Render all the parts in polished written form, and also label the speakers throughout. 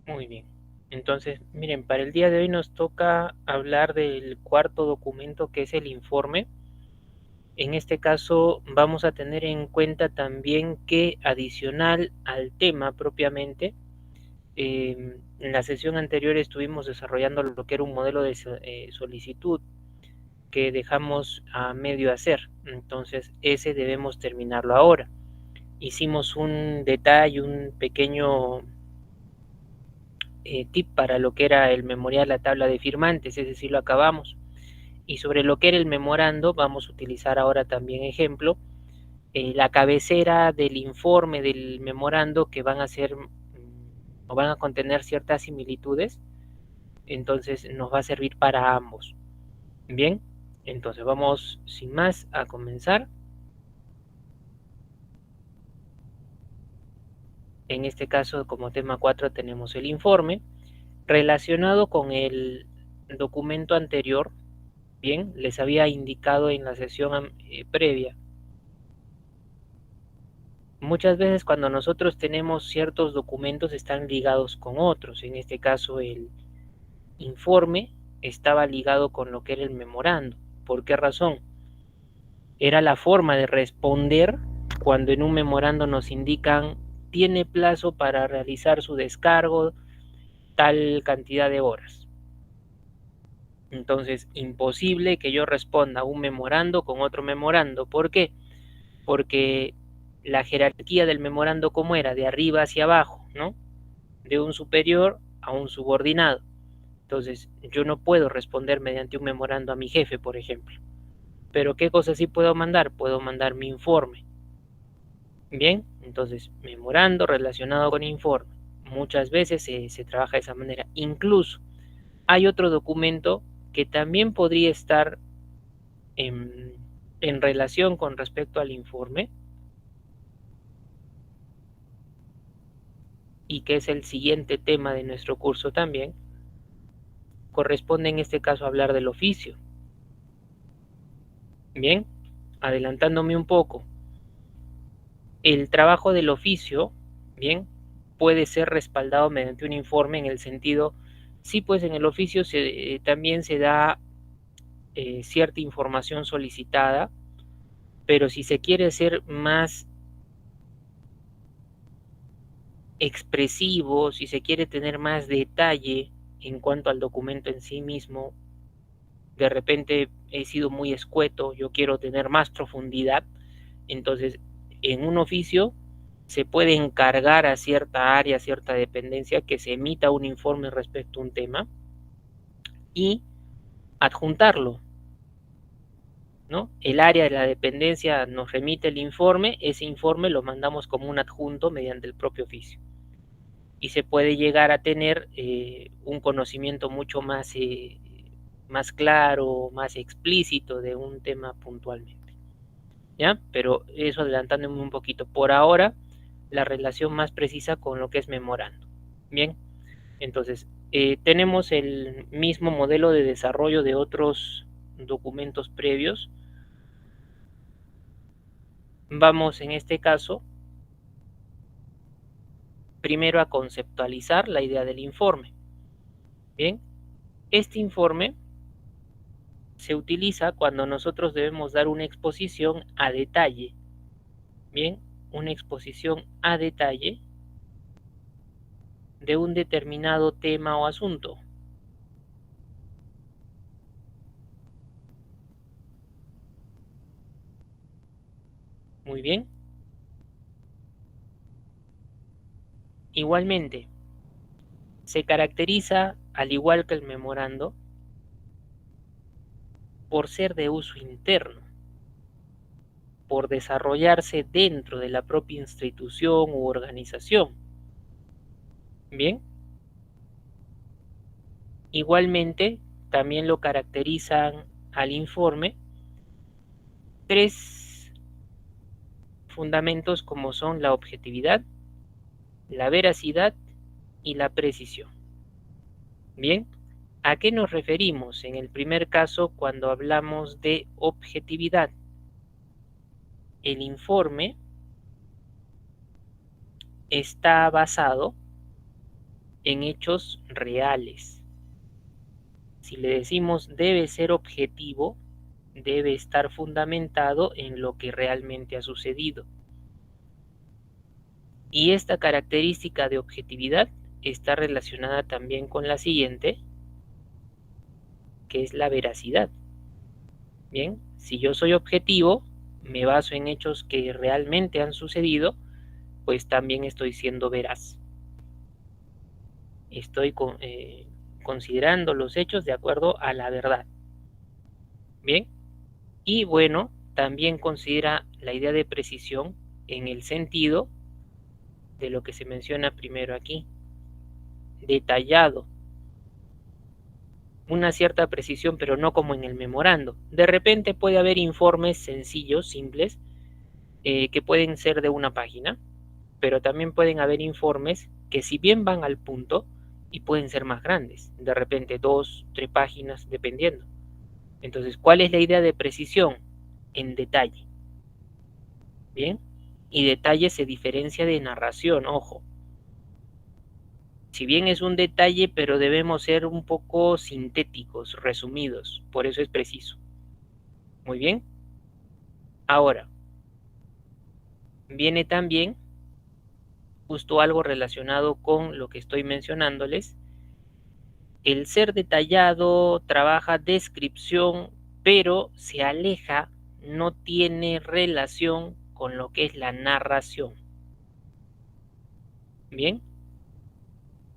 Speaker 1: Muy bien. Entonces, miren, para el día de hoy nos toca hablar del cuarto documento que es el informe. En este caso vamos a tener en cuenta también que adicional al tema propiamente, en la sesión anterior estuvimos desarrollando lo que era un modelo de solicitud que dejamos a medio hacer. Entonces ese debemos terminarlo ahora. Hicimos un detalle, un pequeño tip para lo que era el memorial, la tabla de firmantes, ese sí lo acabamos. Y sobre lo que era el memorando, vamos a utilizar ahora también ejemplo, la cabecera del informe del memorando que van a ser o van a contener ciertas similitudes, entonces nos va a servir para ambos. Bien, entonces vamos sin más a comenzar. En este caso, como tema 4 tenemos el informe relacionado con el documento anterior. Bien, les había indicado en la sesión previa. Muchas veces cuando nosotros tenemos ciertos documentos están ligados con otros. En este caso el informe estaba ligado con lo que era el memorando. ¿Por qué razón? Era la forma de responder cuando en un memorando nos indican tiene plazo para realizar su descargo tal cantidad de horas. Entonces, imposible que yo responda un memorando con otro memorando. ¿Por qué? Porque la jerarquía del memorando como era, de arriba hacia abajo, ¿no? De un superior a un subordinado. Entonces, yo no puedo responder mediante un memorando a mi jefe, por ejemplo. Pero ¿qué cosa sí puedo mandar? Puedo mandar mi informe. Bien, entonces, memorando relacionado con informe. Muchas veces se trabaja de esa manera. Incluso hay otro documento que también podría estar en relación con respecto al informe y que es el siguiente tema de nuestro curso también, corresponde en este caso hablar del oficio. Bien, adelantándome un poco, el trabajo del oficio, bien, puede ser respaldado mediante un informe en el sentido, sí, pues en el oficio también se da cierta información solicitada, pero si se quiere ser más expresivo, si se quiere tener más detalle en cuanto al documento en sí mismo, de repente he sido muy escueto, yo quiero tener más profundidad, entonces en un oficio se puede encargar a cierta área, a cierta dependencia que se emita un informe respecto a un tema y adjuntarlo, ¿no? El área de la dependencia nos remite el informe, ese informe lo mandamos como un adjunto mediante el propio oficio y se puede llegar a tener un conocimiento mucho más claro, más explícito de un tema puntualmente. ¿Ya? Pero eso adelantándome un poquito. Por ahora, la relación más precisa con lo que es memorando. Bien, entonces, tenemos el mismo modelo de desarrollo de otros documentos previos. Vamos en este caso primero a conceptualizar la idea del informe. Bien, este informe se utiliza cuando nosotros debemos dar una exposición a detalle. Bien, una exposición a detalle de un determinado tema o asunto. Muy bien. Igualmente, se caracteriza, al igual que el memorando, por ser de uso interno, por desarrollarse dentro de la propia institución u organización. Bien. Igualmente, también lo caracterizan al informe tres fundamentos como son la objetividad, la veracidad y la precisión. Bien, ¿a qué nos referimos en el primer caso cuando hablamos de objetividad? El informe está basado en hechos reales. Si le decimos debe ser objetivo, debe estar fundamentado en lo que realmente ha sucedido. Y esta característica de objetividad está relacionada también con la siguiente, que es la veracidad. Bien, si yo soy objetivo, me baso en hechos que realmente han sucedido, pues también estoy siendo veraz. Estoy considerando los hechos de acuerdo a la verdad. Bien, y bueno, también considera la idea de precisión en el sentido de lo que se menciona primero aquí, detallado, una cierta precisión, pero no como en el memorando. De repente puede haber informes sencillos, simples, que pueden ser de una página, pero también pueden haber informes que si bien van al punto y pueden ser más grandes, de repente 2, 3 páginas, dependiendo. Entonces, ¿cuál es la idea de precisión? En detalle. Bien, y detalle se diferencia de narración, ojo. Si bien es un detalle, pero debemos ser un poco sintéticos, resumidos, por eso es preciso. Muy bien. Ahora, viene también justo algo relacionado con lo que estoy mencionándoles. El ser detallado trabaja descripción, pero se aleja, no tiene relación con lo que es la narración. Bien,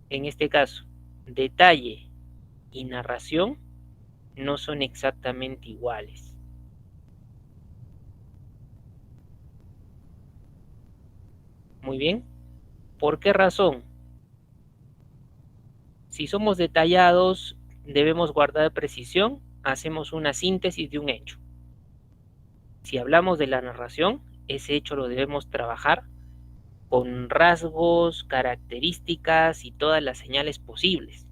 Speaker 1: en este caso, detalle y narración no son exactamente iguales. Muy bien, ¿por qué razón? Si somos detallados, debemos guardar precisión, hacemos una síntesis de un hecho. Si hablamos de la narración, ese hecho lo debemos trabajar con rasgos, características y todas las señales posibles.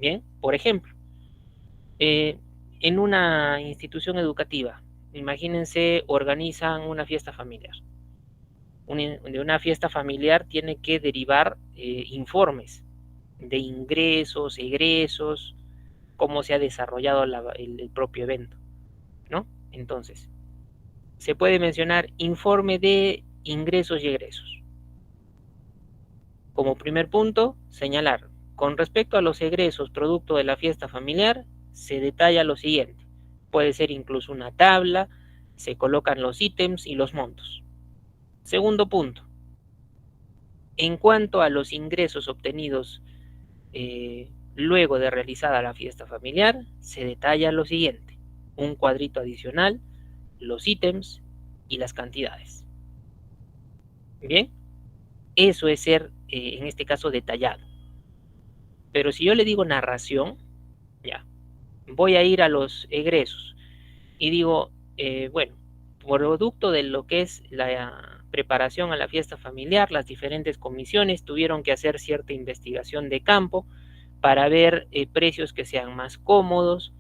Speaker 1: Bien, por ejemplo, en una institución educativa, imagínense, organizan una fiesta familiar. De una fiesta familiar tiene que derivar informes de ingresos, egresos, cómo se ha desarrollado el propio evento, ¿no? Entonces, se puede mencionar informe de ingresos y egresos. Como primer punto, señalar, con respecto a los egresos producto de la fiesta familiar, se detalla lo siguiente. Puede ser incluso una tabla, se colocan los ítems y los montos. Segundo punto, en cuanto a los ingresos obtenidos luego de realizada la fiesta familiar, se detalla lo siguiente. Un cuadrito adicional, los ítems y las cantidades. Bien, eso es ser, en este caso, detallado. Pero si yo le digo narración, ya, voy a ir a los egresos y digo, bueno, producto de lo que es la preparación a la fiesta familiar, las diferentes comisiones tuvieron que hacer cierta investigación de campo para ver precios que sean más cómodos,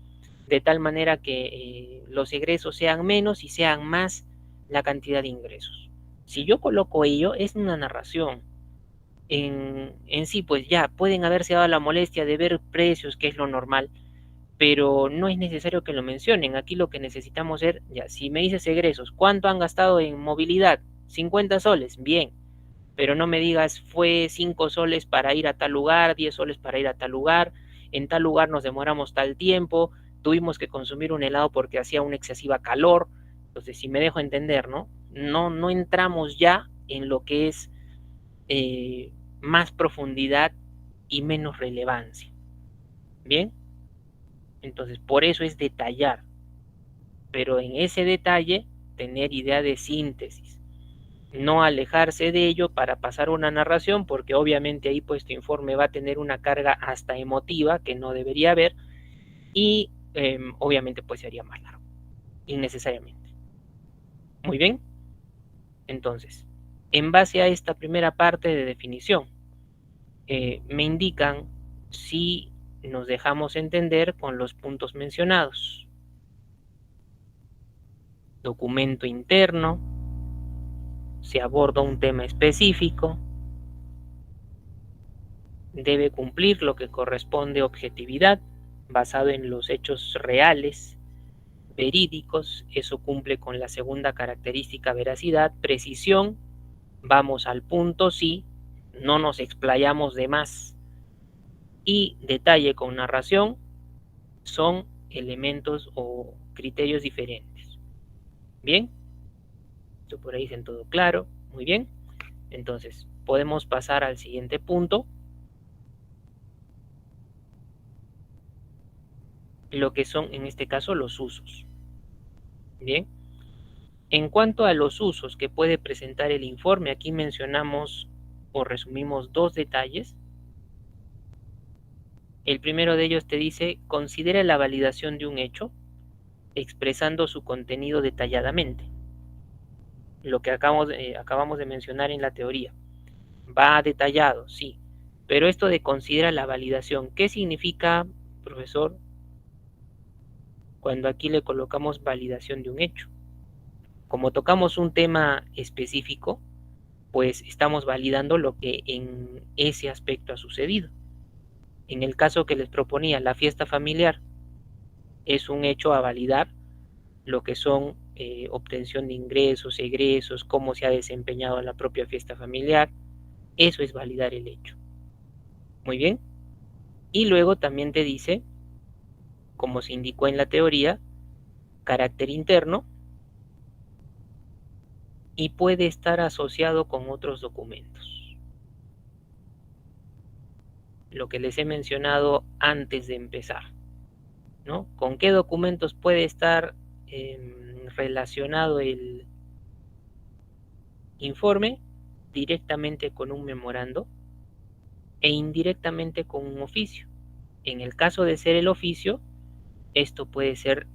Speaker 1: de tal manera que los egresos sean menos y sean más la cantidad de ingresos. Si yo coloco ello, es una narración. En sí, pues ya pueden haberse dado la molestia de ver precios, que es lo normal, pero no es necesario que lo mencionen. Aquí lo que necesitamos es, ya, si me dices egresos, ¿cuánto han gastado en movilidad? 50 soles, bien, pero no me digas fue 5 soles para ir a tal lugar, 10 soles para ir a tal lugar, en tal lugar nos demoramos tal tiempo, tuvimos que consumir un helado porque hacía una excesiva calor. Entonces, si me dejo entender, ¿no? No entramos ya en lo que es más profundidad y menos relevancia. Bien, entonces por eso es detallar, pero en ese detalle tener idea de síntesis, no alejarse de ello para pasar una narración, porque obviamente ahí pues tu informe va a tener una carga hasta emotiva que no debería haber y obviamente pues sería más largo, innecesariamente. Muy bien, entonces, en base a esta primera parte de definición, me indican si nos dejamos entender con los puntos mencionados. Documento interno, se aborda un tema específico, debe cumplir lo que corresponde objetividad, basado en los hechos reales, verídicos. Eso cumple con la segunda característica, veracidad. Precisión, vamos al punto, sí, no nos explayamos de más. Y detalle con narración son elementos o criterios diferentes. Bien, esto por ahí es en todo claro. Muy bien, entonces podemos pasar al siguiente punto, lo que son en este caso los usos. Bien, en cuanto a los usos que puede presentar el informe, aquí mencionamos o resumimos dos detalles. El primero de ellos te dice: considera la validación de un hecho expresando su contenido detalladamente. Lo que acabamos de mencionar en la teoría. Va detallado, sí. Pero esto de considera la validación, ¿qué significa, profesor, cuando aquí le colocamos validación de un hecho? Como tocamos un tema específico, pues estamos validando lo que en ese aspecto ha sucedido. En el caso que les proponía, la fiesta familiar es un hecho a validar, lo que son obtención de ingresos, egresos, cómo se ha desempeñado la propia fiesta familiar. Eso es validar el hecho. Muy bien. Y luego también te dice, como se indicó en la teoría, carácter interno, y puede estar asociado con otros documentos. Lo que les he mencionado antes de empezar, ¿no? ¿Con qué documentos puede estar relacionado el informe? Directamente con un memorando e indirectamente con un oficio. En el caso de ser el oficio, esto puede ser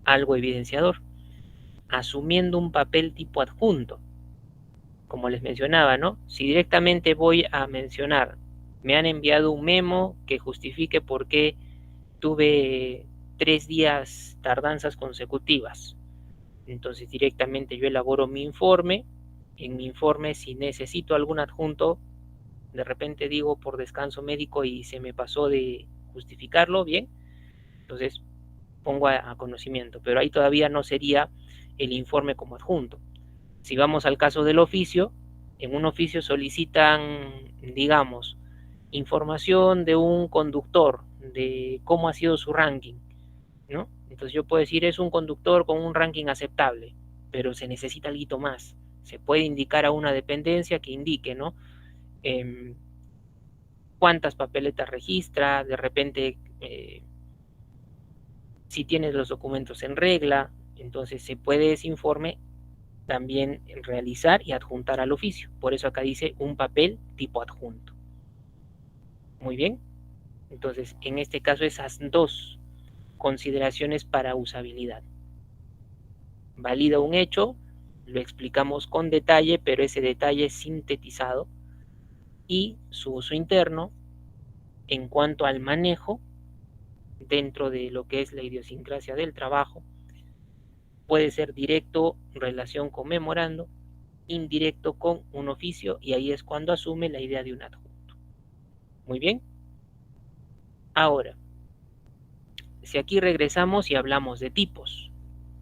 Speaker 1: algo evidenciador, asumiendo un papel tipo adjunto. Como les mencionaba, ¿no? Si directamente voy a mencionar, me han enviado un memo que justifique por qué tuve 3 días tardanzas consecutivas. Entonces directamente yo elaboro mi informe. En mi informe, si necesito algún adjunto, de repente digo por descanso médico y se me pasó de justificarlo, bien, entonces pongo a conocimiento, pero ahí todavía no sería el informe como adjunto. Si vamos al caso del oficio, en un oficio solicitan, digamos, información de un conductor, de cómo ha sido su ranking, ¿no? Entonces yo puedo decir, es un conductor con un ranking aceptable, pero se necesita algo más. Se puede indicar a una dependencia que indique, ¿no? Cuántas papeletas registra, de repente si tienes los documentos en regla. Entonces se puede ese informe también realizar y adjuntar al oficio. Por eso acá dice un papel tipo adjunto. Muy bien. Entonces, en este caso, esas dos consideraciones para usabilidad. Valida un hecho, lo explicamos con detalle, pero ese detalle es sintetizado, y su uso interno en cuanto al manejo dentro de lo que es la idiosincrasia del trabajo. Puede ser directo, relación con memorando, indirecto con un oficio, y ahí es cuando asume la idea de un adjunto. Muy bien. Ahora, si aquí regresamos y hablamos de tipos,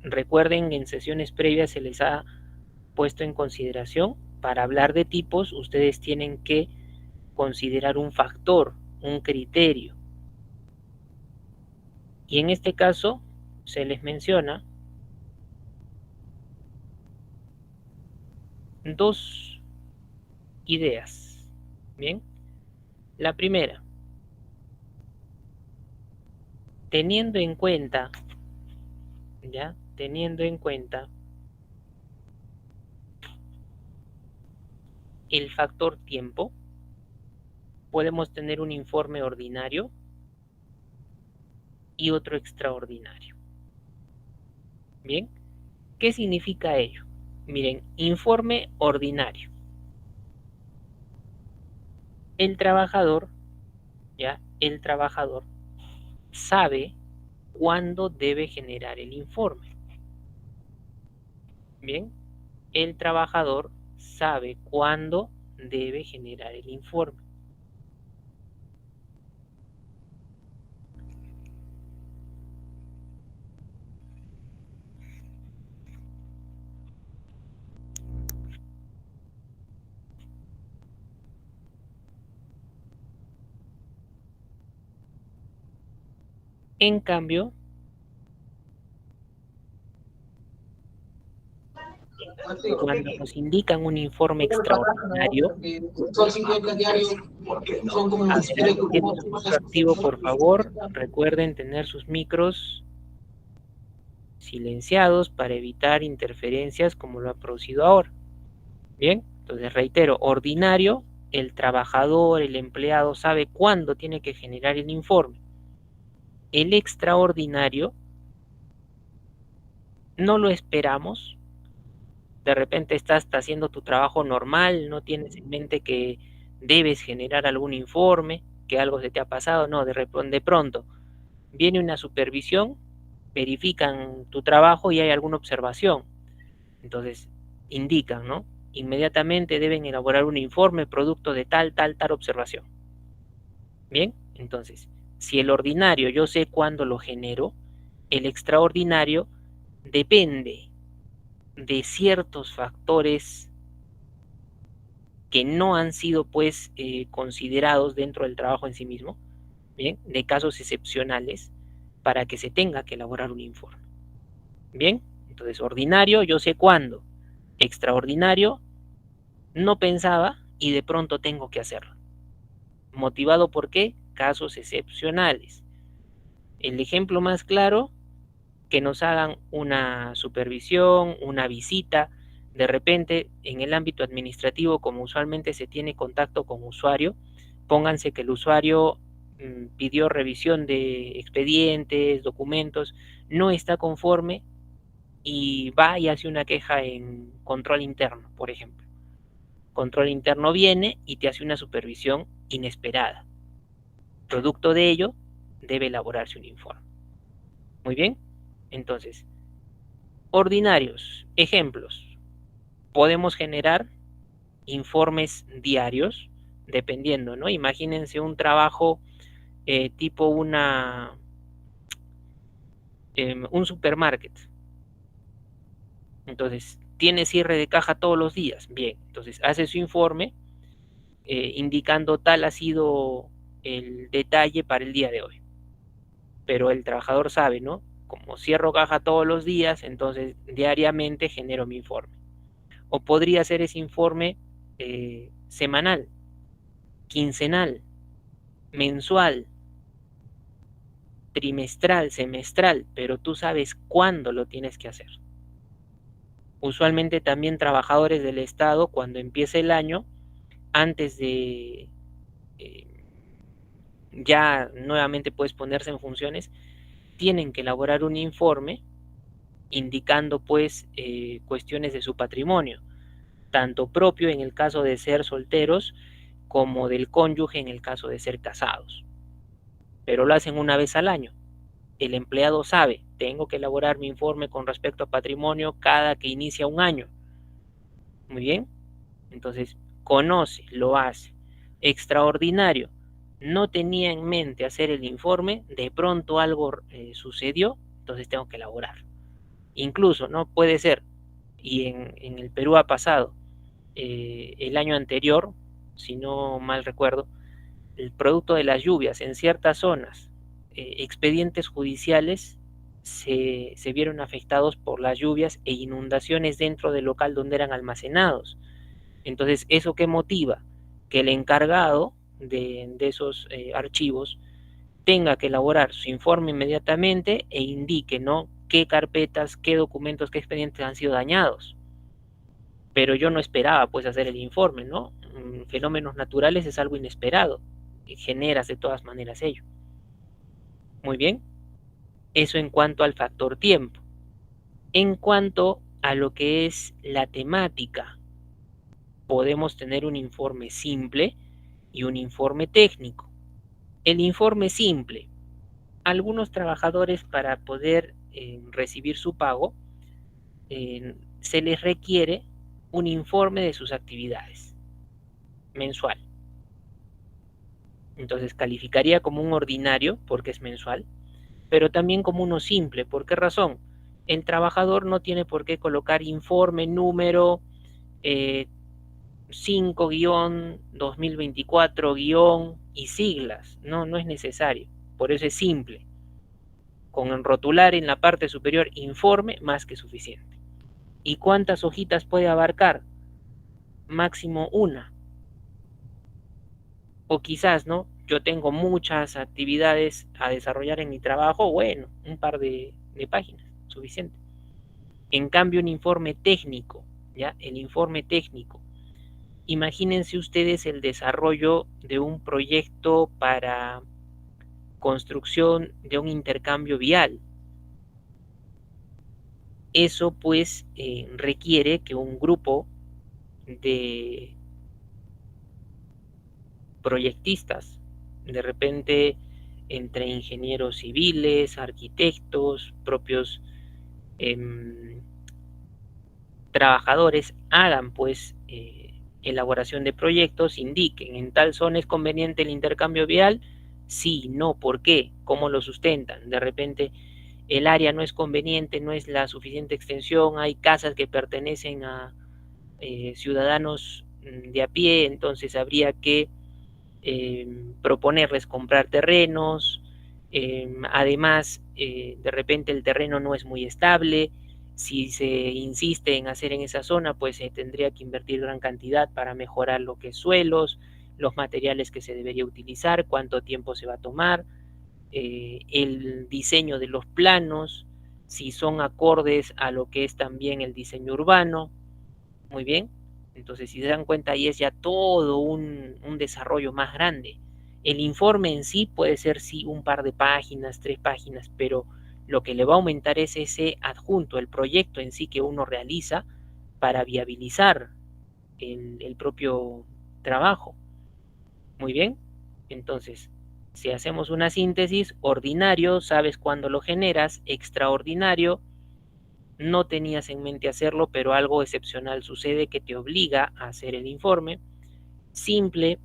Speaker 1: recuerden, en sesiones previas se les ha puesto en consideración, para hablar de tipos ustedes tienen que considerar un factor, un criterio. Y en este caso se les menciona dos ideas. Bien, la primera, teniendo en cuenta, ¿ya? Teniendo en cuenta el factor tiempo, podemos tener un informe ordinario y otro extraordinario. Bien, ¿qué significa ello? Miren, informe ordinario. El trabajador, ¿ya? El trabajador sabe cuándo debe generar el informe. Bien, el trabajador sabe cuándo debe generar el informe. En cambio, cuando nos indican un informe extraordinario, a ver, alguien tiene su micro activo, por favor, recuerden tener sus micros silenciados para evitar interferencias como lo ha producido ahora. Bien, entonces reitero, ordinario, el trabajador, el empleado sabe cuándo tiene que generar el informe. El extraordinario no lo esperamos. De repente estás haciendo tu trabajo normal, no tienes en mente que debes generar algún informe, que algo se te ha pasado, no, de pronto viene una supervisión, verifican tu trabajo y hay alguna observación. Entonces, indican, ¿no? Inmediatamente deben elaborar un informe producto de tal observación. Bien, entonces, si el ordinario yo sé cuándo lo genero, el extraordinario depende de ciertos factores que no han sido pues considerados dentro del trabajo en sí mismo, bien, de casos excepcionales para que se tenga que elaborar un informe. Bien, entonces ordinario yo sé cuándo, extraordinario no pensaba y de pronto tengo que hacerlo. ¿Motivado por qué? Casos excepcionales. El ejemplo más claro, que nos hagan una supervisión, una visita, de repente en el ámbito administrativo, como usualmente se tiene contacto con usuario, pónganse que el usuario pidió revisión de expedientes, documentos, no está conforme y va y hace una queja en control interno, por ejemplo. Control interno viene y te hace una supervisión inesperada. Producto de ello, debe elaborarse un informe. Muy bien, entonces, ordinarios, ejemplos. Podemos generar informes diarios, dependiendo, ¿no? Imagínense un trabajo tipo un supermarket. Entonces, tiene cierre de caja todos los días. Bien, entonces hace su informe indicando tal ha sido el detalle para el día de hoy. Pero el trabajador sabe, ¿no? Como cierro caja todos los días, entonces diariamente genero mi informe. O podría ser ese informe semanal, quincenal, mensual, trimestral, semestral, pero tú sabes cuándo lo tienes que hacer. Usualmente también trabajadores del Estado, cuando empieza el año, antes de ya nuevamente puedes ponerse en funciones, tienen que elaborar un informe indicando pues cuestiones de su patrimonio, tanto propio en el caso de ser solteros como del cónyuge en el caso de ser casados. Pero lo hacen una vez al año. El empleado sabe, tengo que elaborar mi informe con respecto a patrimonio cada que inicia un año. Muy bien, entonces conoce, lo hace. Extraordinario, no tenía en mente hacer el informe, de pronto algo sucedió, entonces tengo que elaborar. Incluso, ¿no? Puede ser, y en el Perú ha pasado, el año anterior, si no mal recuerdo, el producto de las lluvias en ciertas zonas, expedientes judiciales se vieron afectados por las lluvias e inundaciones dentro del local donde eran almacenados. Entonces, ¿eso qué motiva? Que el encargado de esos archivos tenga que elaborar su informe inmediatamente e indique, ¿no?, qué carpetas, qué documentos, qué expedientes han sido dañados. Pero yo no esperaba pues hacer el informe, ¿no? Fenómenos naturales es algo inesperado, generas de todas maneras ello. Muy bien, eso en cuanto al factor tiempo. En cuanto a lo que es la temática, podemos tener un informe simple y un informe técnico. El informe simple, algunos trabajadores para poder recibir su pago, se les requiere un informe de sus actividades. mensual. Entonces calificaría como un ordinario porque es mensual, pero también como uno simple. ¿Por qué razón? El trabajador no tiene por qué colocar informe, número, 5-2024- y siglas. No, no es necesario. Por eso es simple. Con enrotular en la parte superior informe, más que suficiente. ¿Y cuántas hojitas puede abarcar? Máximo una. O quizás, ¿no? Yo tengo muchas actividades a desarrollar en mi trabajo, bueno, un par de páginas, suficiente. En cambio, un informe técnico, ¿ya? El informe técnico. Imagínense ustedes el desarrollo de un proyecto para construcción de un intercambio vial. Eso pues requiere que un grupo de proyectistas, de repente entre ingenieros civiles, arquitectos, propios trabajadores, hagan pues elaboración de proyectos, indiquen en tal zona es conveniente el intercambio vial, sí, no, ¿por qué? ¿Cómo lo sustentan? De repente el área no es conveniente, no es la suficiente extensión, hay casas que pertenecen a ciudadanos de a pie, entonces habría que proponerles comprar terrenos, además de repente el terreno no es muy estable, si se insiste en hacer en esa zona, pues se tendría que invertir gran cantidad para mejorar lo que es suelos, los materiales que se debería utilizar, cuánto tiempo se va a tomar, el diseño de los planos, si son acordes a lo que es también el diseño urbano. Muy bien. Entonces, si se dan cuenta, ahí es ya todo un desarrollo más grande. El informe en sí puede ser, sí, un par de páginas, 3 páginas, pero lo que le va a aumentar es ese adjunto, el proyecto en sí que uno realiza para viabilizar el propio trabajo. Muy bien. Entonces, si hacemos una síntesis, ordinario, sabes cuándo lo generas, extraordinario, no tenías en mente hacerlo, pero algo excepcional sucede que te obliga a hacer el informe. Simple,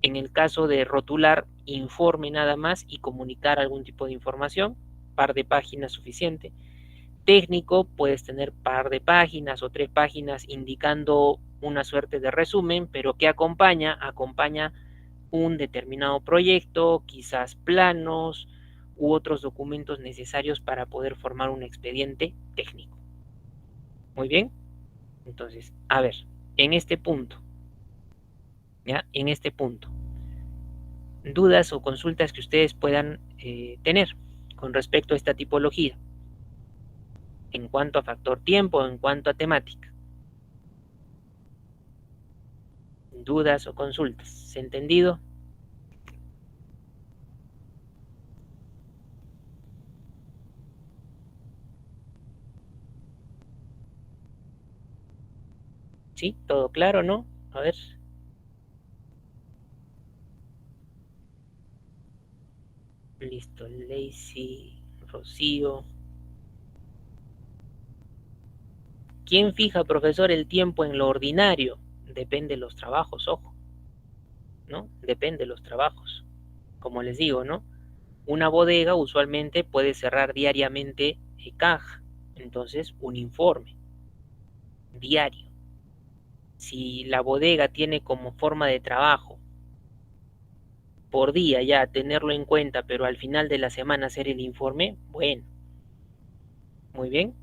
Speaker 1: en el caso de rotular, informe nada más y comunicar algún tipo de información, par de páginas suficiente. Técnico, puedes tener par de páginas o 3 páginas indicando una suerte de resumen, pero ¿qué acompaña? Acompaña un determinado proyecto, quizás planos u otros documentos necesarios para poder formar un expediente técnico. Muy bien. Entonces, a ver, en este punto, ¿ya? En este punto, dudas o consultas que ustedes puedan tener con respecto a esta tipología, en cuanto a factor tiempo, en cuanto a temática. Dudas o consultas. ¿Se ha entendido? ¿Sí? ¿Todo claro, no? A ver. Listo. Lacey, Rocío. ¿Quién fija, profesor, el tiempo en lo ordinario? Depende de los trabajos, ojo, ¿no? Depende de los trabajos. Como les digo, ¿no? Una bodega usualmente puede cerrar diariamente caja, entonces un informe diario. Si la bodega tiene como forma de trabajo por día ya tenerlo en cuenta, pero al final de la semana hacer el informe, bueno, muy bien.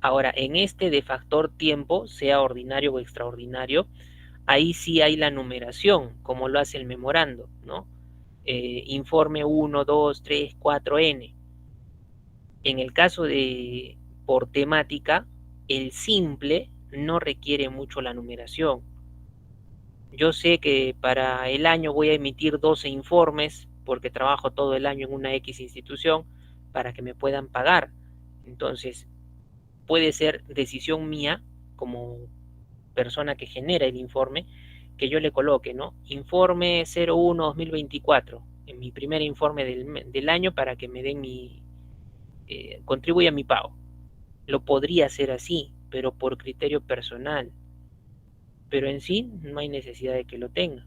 Speaker 1: Ahora, en este de factor tiempo, sea ordinario o extraordinario, ahí sí hay la numeración, como lo hace el memorando, ¿no? Informe 1, 2, 3, 4N. En el caso de por temática, el simple no requiere mucho la numeración. Yo sé que para el año voy a emitir 12 informes porque trabajo todo el año en una X institución para que me puedan pagar. Entonces, puede ser decisión mía como persona que genera el informe que yo le coloque, ¿no? Informe 01-2024 en mi primer informe del año para que me den contribuya a mi pago. Lo podría hacer así, pero por criterio personal. pero en sí no hay necesidad de que lo tenga.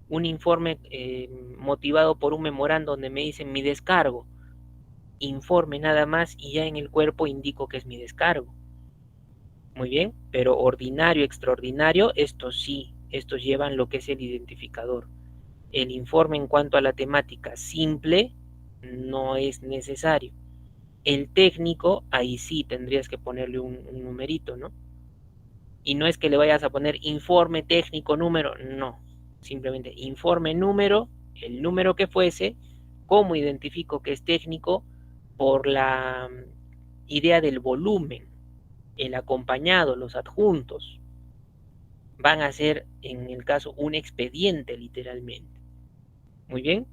Speaker 1: Un informe motivado por un memorando donde me dicen mi descargo, informe nada más y ya en el cuerpo indico que es mi descargo. Muy bien, pero ordinario, extraordinario, estos sí, estos llevan lo que es el identificador. El informe en cuanto a la temática simple no es necesario. El técnico, ahí sí tendrías que ponerle un numerito, ¿no? Y no es que le vayas a poner informe técnico número, no. Simplemente informe número, el número que fuese, cómo identifico que es técnico por la idea del volumen, el acompañado, los adjuntos. Van a ser, en el caso, un expediente literalmente. Muy bien.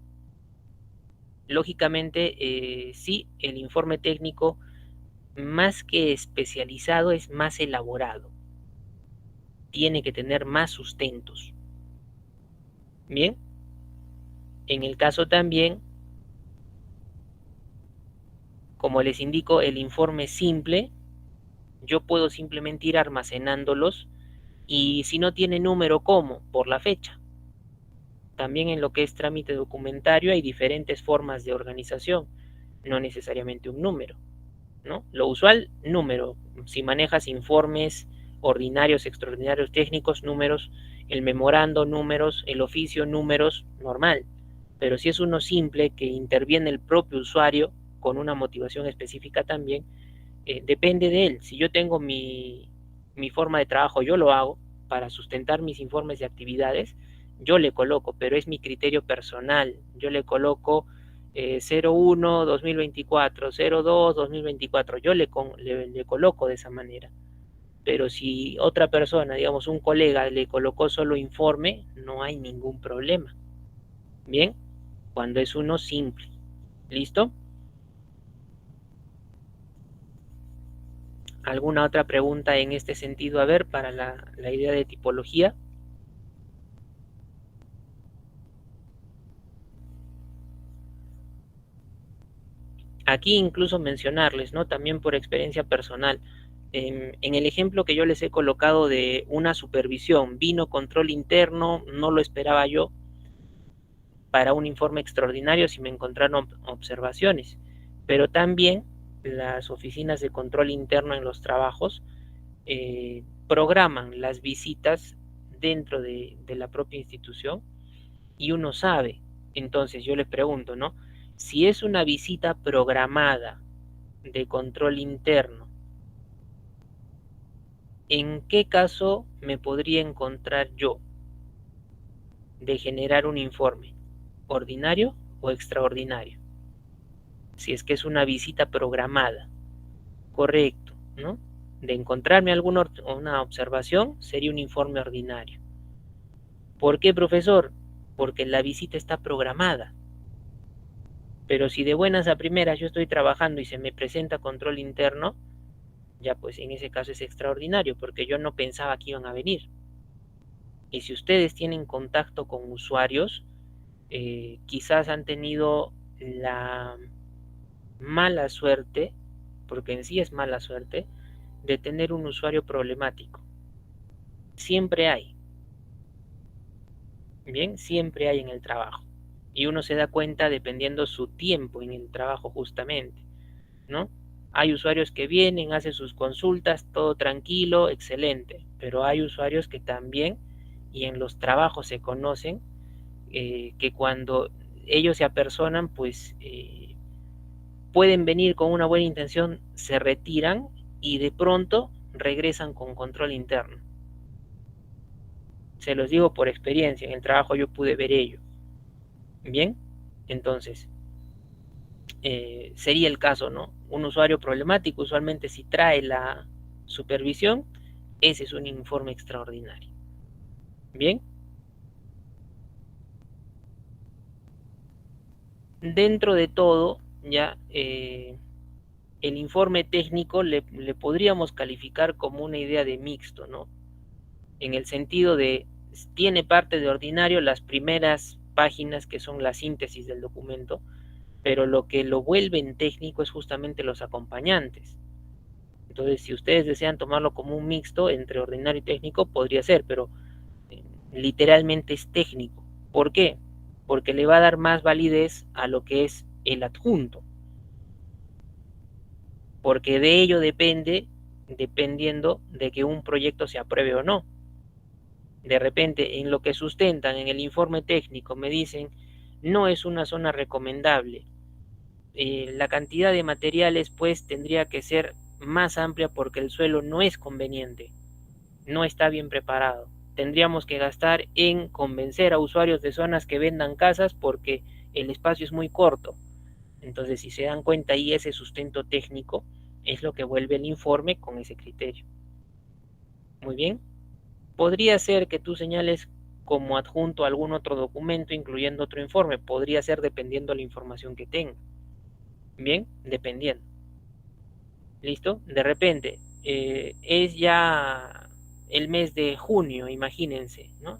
Speaker 1: Lógicamente, sí, el informe técnico, más que especializado, es más elaborado. Tiene que tener más sustentos. Bien. En el caso también, como les indico, el informe simple, yo puedo simplemente ir almacenándolos y si no tiene número, ¿cómo? Por la fecha. También en lo que es trámite documentario hay diferentes formas de organización, no necesariamente un número, ¿no? Lo usual, número. Si manejas informes ordinarios, extraordinarios, técnicos, números, el memorando, números, el oficio, números, normal. Pero si es uno simple que interviene el propio usuario con una motivación específica también, depende de él. Si yo tengo mi forma de trabajo, yo lo hago para sustentar mis informes de actividades, yo le coloco, pero es mi criterio personal. Yo le coloco 01 2024, 02 2024, yo le coloco de esa manera. Pero si otra persona, digamos un colega, le colocó solo informe, no hay ningún problema. Bien, cuando es uno simple. ¿Listo? ¿Alguna otra pregunta en este sentido? A ver, para la idea de tipología. Aquí incluso mencionarles, ¿no? También por experiencia personal. En el ejemplo que yo les he colocado de una supervisión, vino control interno, no lo esperaba yo, para un informe extraordinario si me encontraron observaciones, pero también las oficinas de control interno en los trabajos programan las visitas dentro de la propia institución y uno sabe. Entonces yo le pregunto, ¿no? Si es una visita programada de control interno, ¿en qué caso me podría encontrar yo de generar un informe? ¿Ordinario o extraordinario? Si es que es una visita programada, correcto, ¿no? De encontrarme alguna una observación, sería un informe ordinario. ¿Por qué, profesor? Porque la visita está programada. Pero si de buenas a primeras yo estoy trabajando y se me presenta control interno, ya pues en ese caso es extraordinario, porque yo no pensaba que iban a venir. Y si ustedes tienen contacto con usuarios, quizás han tenido la mala suerte, porque en sí es mala suerte, de tener un usuario problemático. Siempre hay, bien, siempre hay en el trabajo. Y uno se da cuenta dependiendo su tiempo en el trabajo justamente, ¿no? Hay usuarios que vienen, hacen sus consultas, todo tranquilo, excelente, pero hay usuarios que también, y en los trabajos se conocen, que cuando ellos se apersonan, pues pueden venir con una buena intención, se retiran y de pronto regresan con control interno. Se los digo por experiencia, en el trabajo yo pude ver ello. Bien, entonces, sería el caso, ¿no? Un usuario problemático, usualmente si trae la supervisión, ese es un informe extraordinario. Bien, dentro de todo, ya el informe técnico le podríamos calificar como una idea de mixto, ¿no? En el sentido de, tiene parte de ordinario las primeras páginas que son la síntesis del documento, pero lo que lo vuelve en técnico es justamente los acompañantes. Entonces, si ustedes desean tomarlo como un mixto entre ordinario y técnico, podría ser, pero literalmente es técnico. ¿Por qué? Porque le va a dar más validez a lo que es el adjunto. Porque de ello depende, dependiendo de que un proyecto se apruebe o no. De repente, en lo que sustentan en el informe técnico, me dicen, no es una zona recomendable. La cantidad de materiales, pues, tendría que ser más amplia porque el suelo no es conveniente, no está bien preparado. Tendríamos que gastar en convencer a usuarios de zonas que vendan casas porque el espacio es muy corto. Entonces, si se dan cuenta ahí, ese sustento técnico es lo que vuelve el informe con ese criterio. Muy bien. Podría ser que tú señales como adjunto algún otro documento, incluyendo otro informe. Podría ser dependiendo de la información que tenga. Bien, dependiendo. ¿Listo? De repente, es ya el mes de junio, imagínense, ¿no?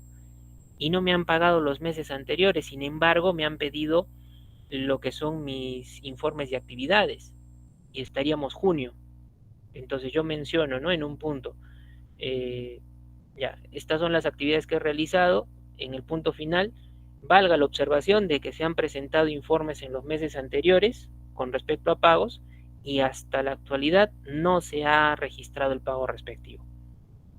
Speaker 1: Y no me han pagado los meses anteriores, sin embargo, me han pedido lo que son mis informes de actividades. Y estaríamos junio. Entonces yo menciono, ¿no? En un punto, eh, ya, estas son las actividades que he realizado. En el punto final, valga la observación de que se han presentado informes en los meses anteriores con respecto a pagos y hasta la actualidad no se ha registrado el pago respectivo.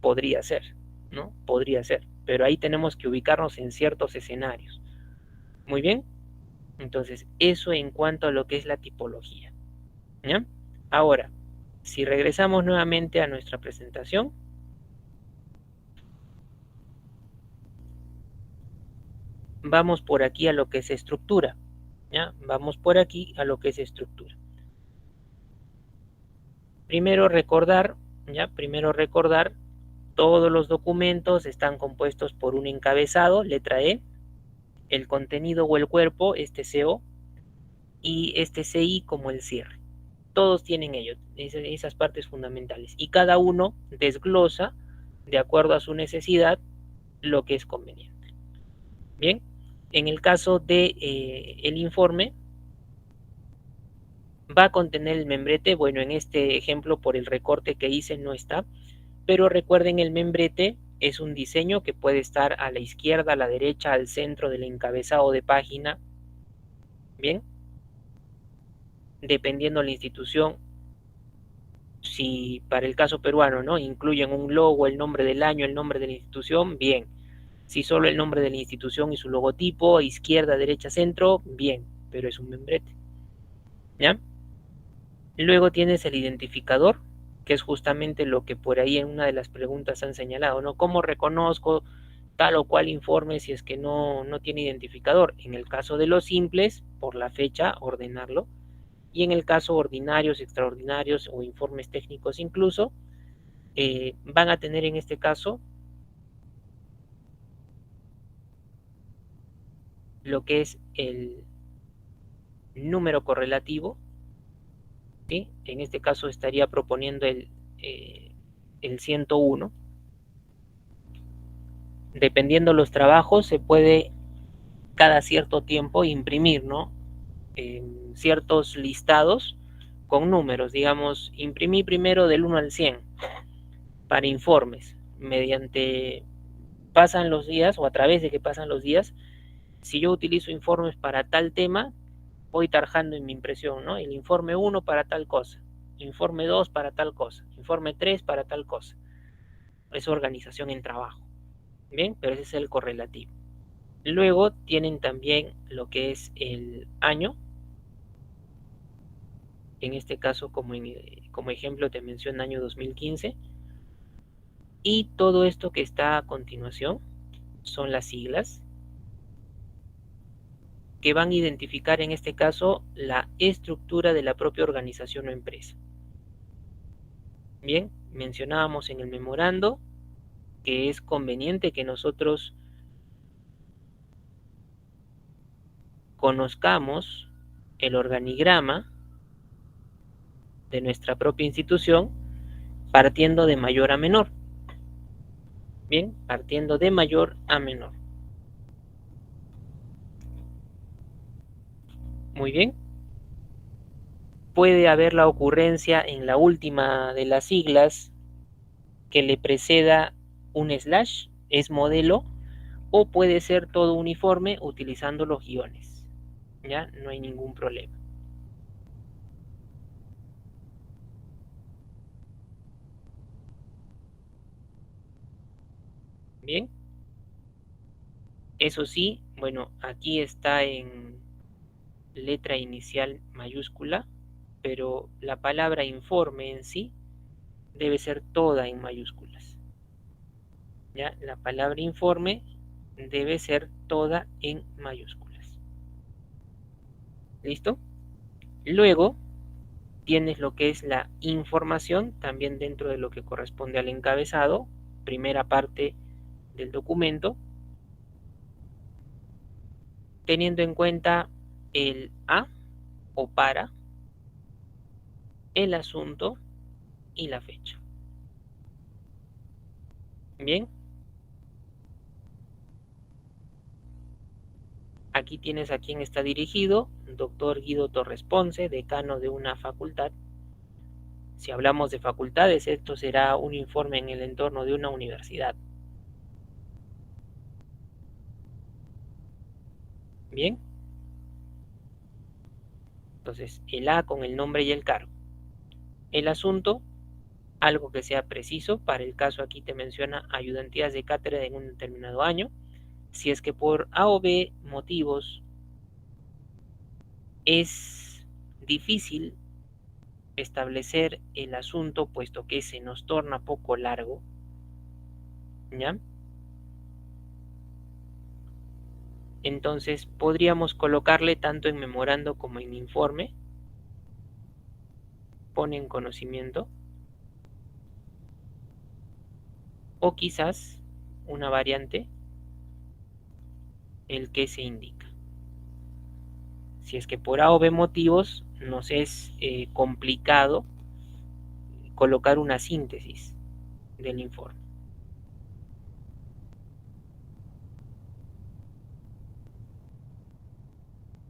Speaker 1: Podría ser, ¿no? Podría ser, pero ahí tenemos que ubicarnos en ciertos escenarios. Muy bien, entonces eso en cuanto a lo que es la tipología, ¿ya? Ahora, si regresamos nuevamente a nuestra presentación, vamos por aquí a lo que es estructura, ¿ya? Vamos por aquí a lo que es estructura. Primero recordar, ¿ya? Primero recordar, todos los documentos están compuestos por un encabezado, letra E, el contenido o el cuerpo, este CO, y este CI como el cierre. Todos tienen ellos, esas partes fundamentales, y cada uno desglosa, de acuerdo a su necesidad, lo que es conveniente. Bien, en el caso de el informe, va a contener el membrete. Bueno, en este ejemplo por el recorte que hice no está, pero recuerden, el membrete es un diseño que puede estar a la izquierda, a la derecha, al centro del encabezado de página. Bien, dependiendo de la institución, si para el caso peruano, ¿no?, incluyen un logo, el nombre del año, el nombre de la institución, bien. Si solo el nombre de la institución y su logotipo, izquierda, derecha, centro, bien, pero es un membrete. ¿Ya? Luego tienes el identificador, que es justamente lo que por ahí en una de las preguntas han señalado, ¿no? ¿Cómo reconozco tal o cual informe si es que no tiene identificador? En el caso de los simples, por la fecha, ordenarlo. Y en el caso ordinarios, extraordinarios o informes técnicos incluso, van a tener en este caso lo que es el número correlativo, ¿sí? En este caso estaría proponiendo el 101. Dependiendo los trabajos, se puede cada cierto tiempo imprimir, ¿no?, ciertos listados con números. Digamos, imprimí primero del 1 al 100 para informes. Mediante pasan los días o a través de que pasan los días, si yo utilizo informes para tal tema, voy tarjando en mi impresión, ¿no? El informe 1 para tal cosa, informe 2 para tal cosa, informe 3 para tal cosa. Es organización en trabajo. Bien, pero ese es el correlativo. Luego tienen también lo que es el año. En este caso, como ejemplo, te menciono año 2015. Y todo esto que está a continuación son las siglas que van a identificar en este caso la estructura de la propia organización o empresa. Bien, mencionábamos en el memorando que es conveniente que nosotros conozcamos el organigrama de nuestra propia institución partiendo de mayor a menor. Bien, partiendo de mayor a menor. Muy bien. puede haber la ocurrencia en la última de las siglas que le preceda un slash, es modelo, o puede ser todo uniforme utilizando los guiones. ¿Ya? No hay ningún problema. Bien, eso sí, bueno, aquí está en letra inicial mayúscula, pero la palabra informe en sí debe ser toda en mayúsculas. ¿Ya? La palabra informe debe ser toda en mayúsculas. ¿Listo? Luego tienes lo que es la información, también dentro de lo que corresponde al encabezado, primera parte del documento, teniendo en cuenta el a o para, el asunto y la fecha. Bien, aquí tienes a quién está dirigido, doctor Guido Torres Ponce, decano de una facultad. Si hablamos de facultades, esto será un informe en el entorno de una universidad. Bien, entonces el A con el nombre y el cargo. El asunto, algo que sea preciso, para el caso aquí te menciona ayudantías de cátedra en un determinado año. Si es que por A o B motivos es difícil establecer el asunto, puesto que se nos torna poco largo, ¿ya? Entonces podríamos colocarle tanto en memorando como en informe, pone en conocimiento, o quizás una variante, el que se indica. Si es que por A o B motivos nos es complicado colocar una síntesis del informe.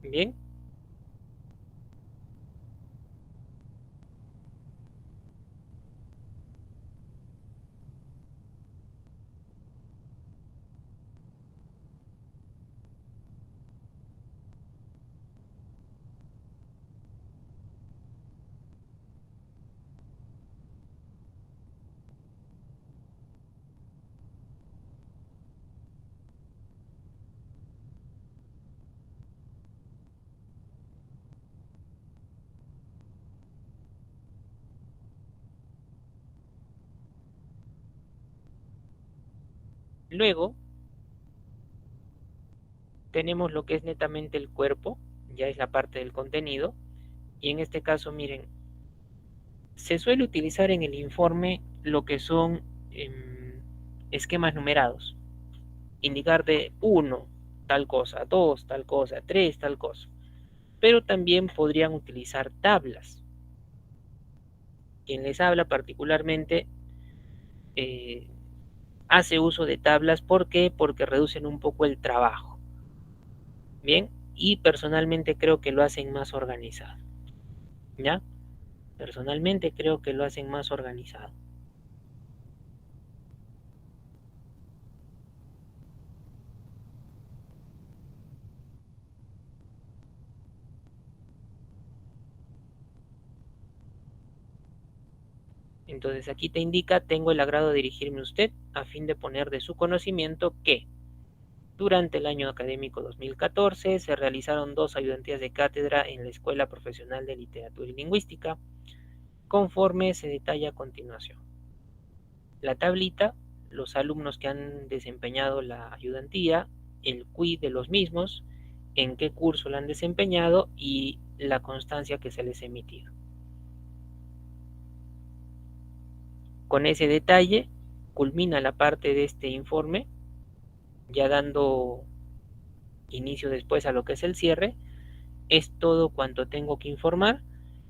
Speaker 1: Bien, luego tenemos lo que es netamente el cuerpo, ya es la parte del contenido, y en este caso, miren, se suele utilizar en el informe lo que son esquemas numerados, indicar de 1 tal cosa, 2 tal cosa, 3 tal cosa, pero también podrían utilizar tablas. Quien les habla particularmente eh, hace uso de tablas, ¿por qué? Porque reducen un poco el trabajo, ¿bien? Y personalmente creo que lo hacen más organizado, ¿ya? Personalmente creo que lo hacen más organizado. Entonces aquí te indica, tengo el agrado de dirigirme a usted a fin de poner de su conocimiento que durante el año académico 2014 se realizaron 2 ayudantías de cátedra en la Escuela Profesional de Literatura y Lingüística, conforme se detalla a continuación. La tablita, los alumnos que han desempeñado la ayudantía, el quiz de los mismos, en qué curso la han desempeñado y la constancia que se les ha emitido. Con ese detalle culmina la parte de este informe, ya dando inicio después a lo que es el cierre. Es todo cuanto tengo que informar.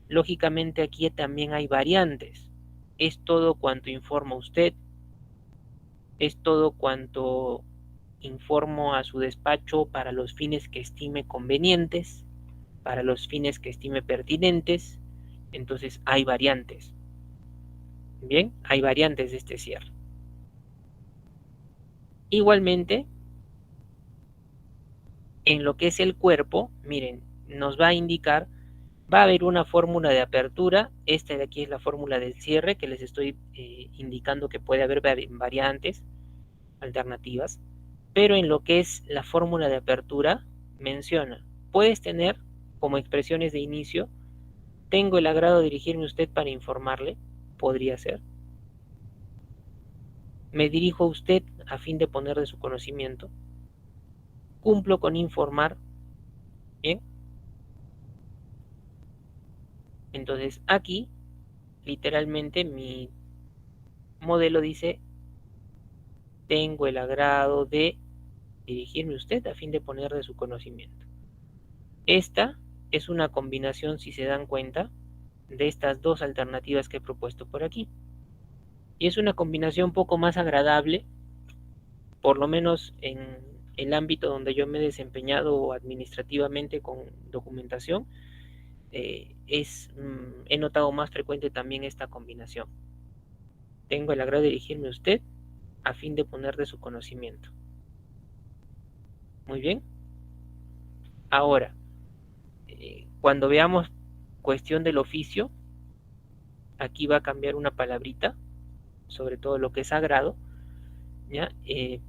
Speaker 1: Lógicamente aquí también hay variantes. Es todo cuanto informa usted, es todo cuanto informo a su despacho para los fines que estime convenientes, para los fines que estime pertinentes, Entonces hay variantes. Bien, hay variantes de este cierre. Igualmente, en lo que es el cuerpo, miren, nos va a indicar, va a haber una fórmula de apertura. Esta de aquí es la fórmula del cierre que les estoy indicando que puede haber variantes alternativas. Pero en lo que es la fórmula de apertura, menciona, puedes tener como expresiones de inicio, tengo el agrado de dirigirme a usted para informarle, podría ser. Me dirijo a usted a fin de poner de su conocimiento. Cumplo con informar. Bien. Entonces aquí, literalmente, mi modelo dice, tengo el agrado de dirigirme a usted a fin de poner de su conocimiento. Esta es una combinación, si se dan cuenta, de estas dos alternativas que he propuesto por aquí. Y es una combinación un poco más agradable, por lo menos en el ámbito donde yo me he desempeñado administrativamente con documentación, he notado más frecuente también esta combinación. Tengo el agrado de dirigirme a usted a fin de poner de su conocimiento. Muy bien. Ahora, cuando veamos cuestión del oficio, aquí va a cambiar una palabrita, sobre todo lo que es sagrado, ¿ya?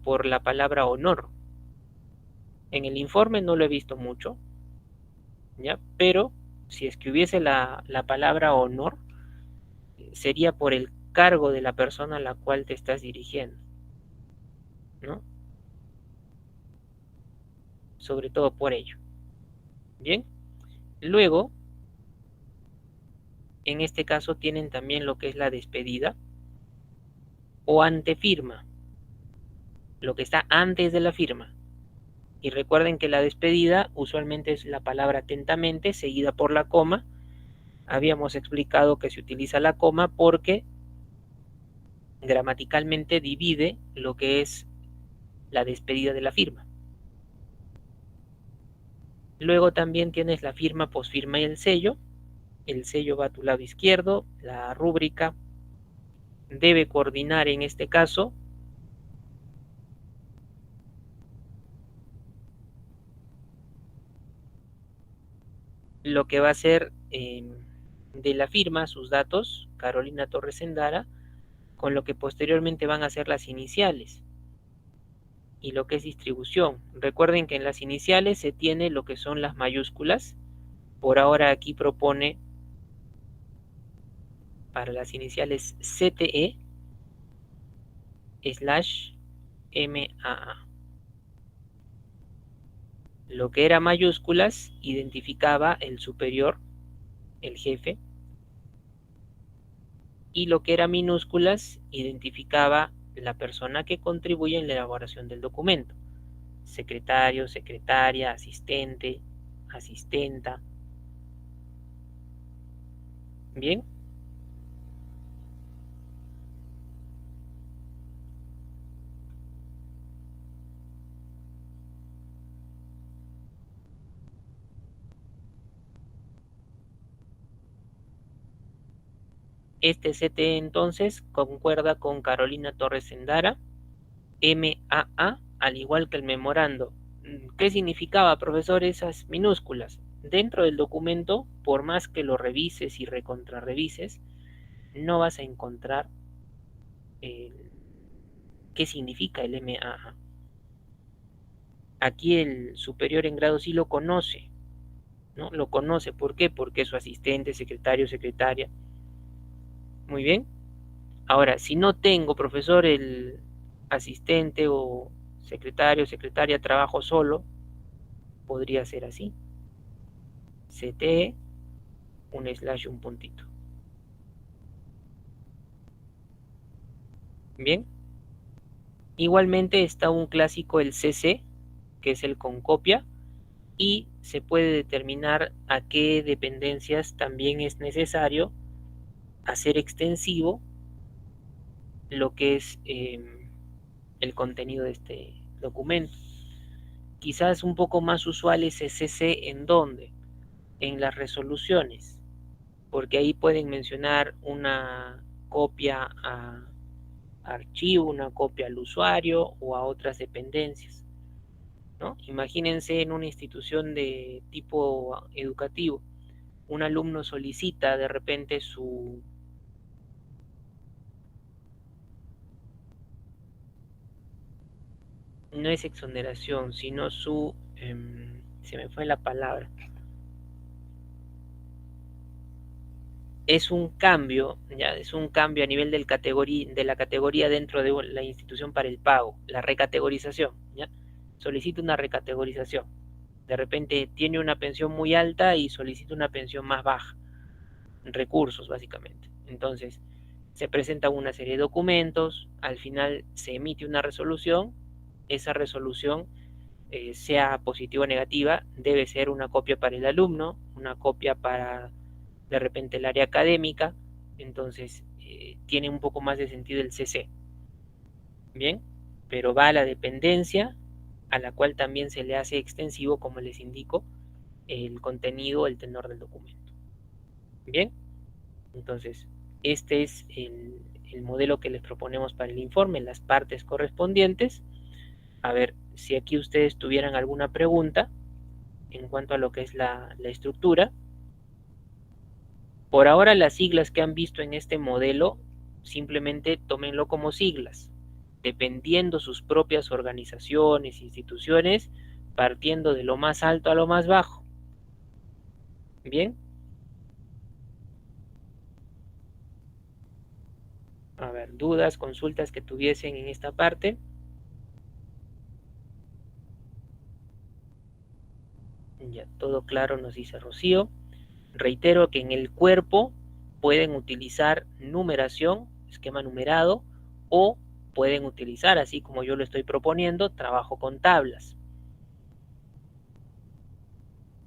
Speaker 1: Por la palabra honor. En el informe no lo he visto mucho, ¿ya? Pero si es que hubiese la palabra honor, sería por el cargo de la persona a la cual te estás dirigiendo, ¿no? Sobre todo por ello. Bien. Luego, en este caso tienen también lo que es la despedida o antefirma, lo que está antes de la firma. Y recuerden que la despedida usualmente es la palabra atentamente seguida por la coma. Habíamos explicado que se utiliza la coma porque gramaticalmente divide lo que es la despedida de la firma. Luego también tienes la firma, posfirma y el sello. El sello va a tu lado izquierdo. La rúbrica debe coordinar en este caso lo que va a ser de la firma, sus datos, Carolina Torres Endara, con lo que posteriormente van a ser las iniciales y lo que es distribución. Recuerden que en las iniciales se tiene lo que son las mayúsculas. Por ahora aquí propone para las iniciales CTE /MAA. Lo que era mayúsculas identificaba el superior, el jefe, y lo que era minúsculas identificaba la persona que contribuye en la elaboración del documento. Secretario, secretaria, asistente, asistenta. Bien. Este CTE entonces concuerda con Carolina Torres Endara, MAA, al igual que el memorando. ¿Qué significaba, profesor, esas minúsculas? Dentro del documento, por más que lo revises y recontrarrevises, no vas a encontrar qué significa el MAA. Aquí el superior en grado sí lo conoce, ¿no? Lo conoce, ¿por qué? Porque es su asistente, secretario, secretaria. Muy bien. Ahora, si no tengo, profesor, el asistente o secretario, secretaria, trabajo solo, podría ser así. CT, un slash, un puntito. Bien. Igualmente está un clásico, el CC, que es el con copia, y se puede determinar a qué dependencias también es necesario hacer extensivo lo que es el contenido de este documento. Quizás un poco más usual es CC en donde, en las resoluciones. porque ahí pueden mencionar una copia a archivo, una copia al usuario o a otras dependencias, ¿no? Imagínense en una institución de tipo educativo, un alumno solicita de repente su... No es exoneración, sino su... se me fue la palabra. Es un cambio, ya es un cambio a nivel de la categoría dentro de la institución para el pago, la recategorización, ¿ya? Solicita una recategorización. De repente tiene una pensión muy alta y solicita una pensión más baja, recursos básicamente. Entonces, se presenta una serie de documentos, al final se emite una resolución, esa resolución, sea positiva o negativa, debe ser una copia para el alumno, una copia para de repente el área académica, entonces tiene un poco más de sentido el CC, ¿bien? Pero va a la dependencia, a la cual también se le hace extensivo, como les indico, el contenido, el tenor del documento, ¿bien? Entonces, este es el modelo que les proponemos para el informe, las partes correspondientes. A ver, si aquí ustedes tuvieran alguna pregunta en cuanto a lo que es la estructura. Por ahora las siglas que han visto en este modelo, simplemente tómenlo como siglas, dependiendo sus propias organizaciones, instituciones, partiendo de lo más alto a lo más bajo. Bien, a ver, dudas, consultas que tuviesen en esta parte. Ya todo claro, nos dice Rocío. Reitero que en el cuerpo pueden utilizar numeración, esquema numerado, o pueden utilizar, así como yo lo estoy proponiendo, trabajo con tablas.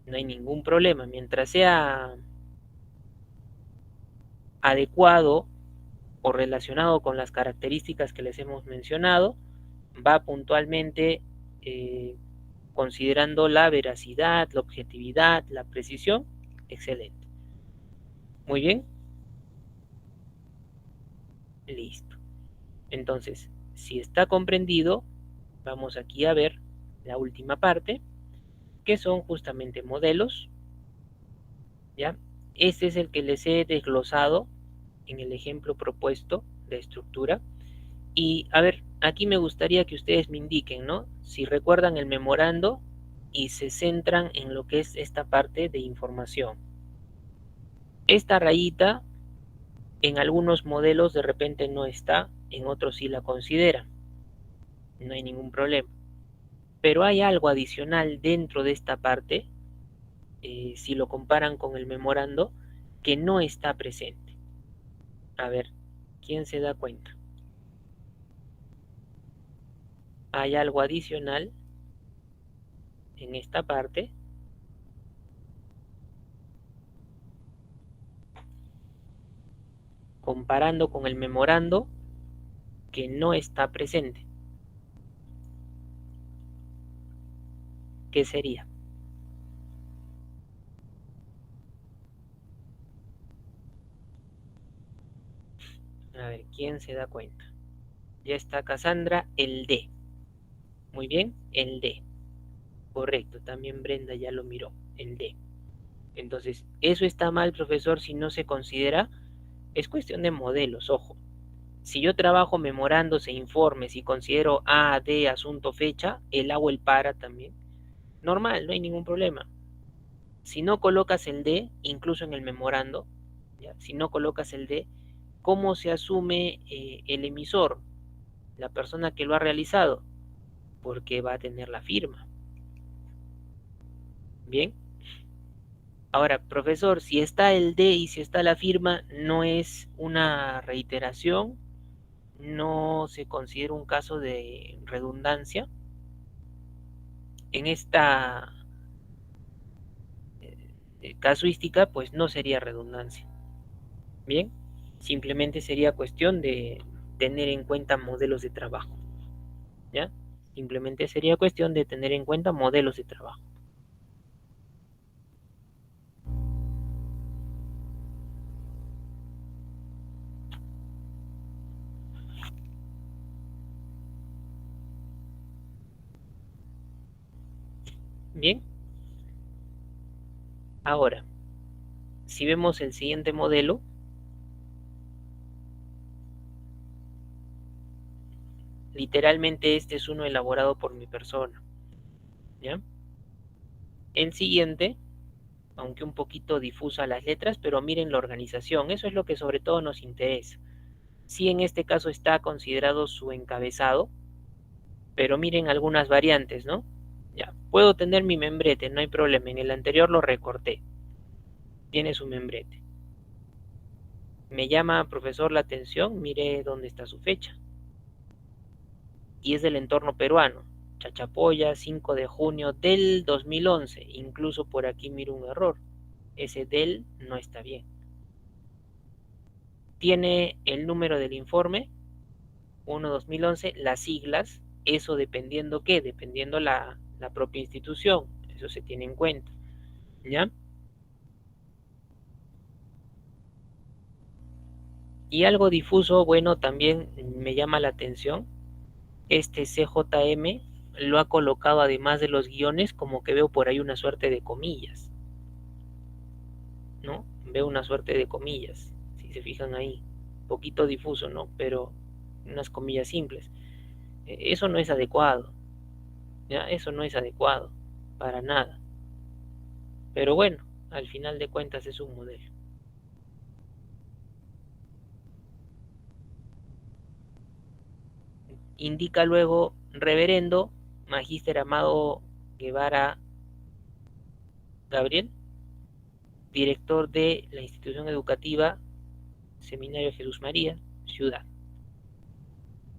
Speaker 1: No hay ningún problema. Mientras sea adecuado o relacionado con las características que les hemos mencionado, va puntualmente eh, considerando la veracidad, la objetividad, la precisión. Excelente. Muy bien. Listo. Entonces, si está comprendido, vamos aquí a ver la última parte, que son justamente modelos, ¿ya? Este es el que les he desglosado en el ejemplo propuesto de estructura. Y a ver, aquí me gustaría que ustedes me indiquen, ¿no? Si recuerdan el memorando y se centran en lo que es esta parte de información. Esta rayita en algunos modelos de repente no está, en otros sí la consideran. No hay ningún problema. Pero hay algo adicional dentro de esta parte, si lo comparan con el memorando, que no está presente. A ver, ¿quién se da cuenta? Hay algo adicional en esta parte comparando con el memorando que no está presente. ¿Qué sería? A ver, ¿quién se da cuenta? Ya está Cassandra, el D. Muy bien, el D. Correcto, también Brenda ya lo miró, el D. Entonces, eso está mal, profesor, si no se considera. Es cuestión de modelos, ojo. Si yo trabajo memorándose informes y considero A, D, asunto, fecha, el hago el para también. Normal, no hay ningún problema. Si no colocas el D, incluso en el memorando, ¿ya? Si no colocas el D, ¿cómo se asume el emisor, la persona que lo ha realizado? Porque va a tener la firma. Bien. Ahora, profesor, si está el D y si está la firma, no es una reiteración, no se considera un caso de redundancia. En esta casuística, pues no sería redundancia. Bien, simplemente sería cuestión de tener en cuenta modelos de trabajo. ¿Ya? Simplemente sería cuestión de tener en cuenta modelos de trabajo. Bien, ahora, si vemos el siguiente modelo, literalmente este es uno elaborado por mi persona, ¿ya? El siguiente, aunque un poquito difusa las letras, pero miren la organización, eso es lo que sobre todo nos interesa. Sí, en este caso está considerado su encabezado, pero miren algunas variantes, ¿no? Ya, puedo tener mi membrete, no hay problema, en el anterior lo recorté, tiene su membrete. Me llama, profesor, la atención, mire dónde está su fecha. Y es del entorno peruano, Chachapoya, 5 de junio del 2011. Incluso por aquí miro un error, ese del no está bien. Tiene el número del informe, 1-2011, las siglas, eso dependiendo qué, dependiendo la propia institución, eso se tiene en cuenta, ¿ya? Y algo difuso, bueno, también me llama la atención, este CJM lo ha colocado además de los guiones, como que veo por ahí una suerte de comillas, ¿no? Veo una suerte de comillas, si se fijan ahí, poquito difuso, ¿no? Pero unas comillas simples. Eso no es adecuado, ¿ya? Eso no es adecuado, para nada. Pero bueno, al final de cuentas es un modelo. Indica luego reverendo Magíster Amado Guevara Gabriel, director de la institución educativa Seminario Jesús María, Ciudad.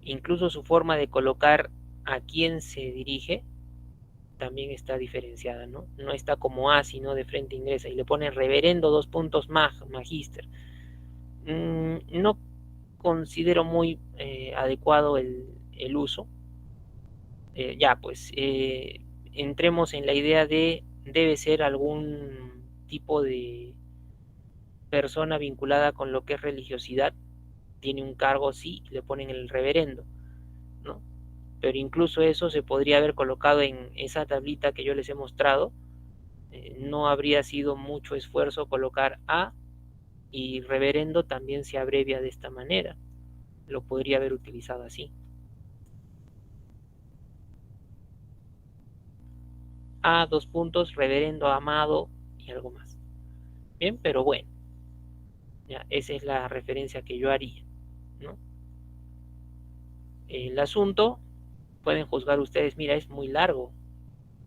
Speaker 1: Incluso su forma de colocar a quién se dirige también está diferenciada, ¿no? No está como A, sino de frente ingresa y le pone reverendo dos puntos magíster. No considero muy adecuado el uso. Ya, pues entremos en la idea de debe ser algún tipo de persona vinculada con lo que es religiosidad, tiene un cargo, sí, le ponen el reverendo, ¿no? Pero incluso eso se podría haber colocado en esa tablita que yo les he mostrado. No habría sido mucho esfuerzo colocar A, y reverendo también se abrevia de esta manera. Lo podría haber utilizado así. A, dos puntos, reverendo, amado y algo más. Bien, pero bueno, ya, esa es la referencia que yo haría, ¿no? El asunto, pueden juzgar ustedes, mira, es muy largo.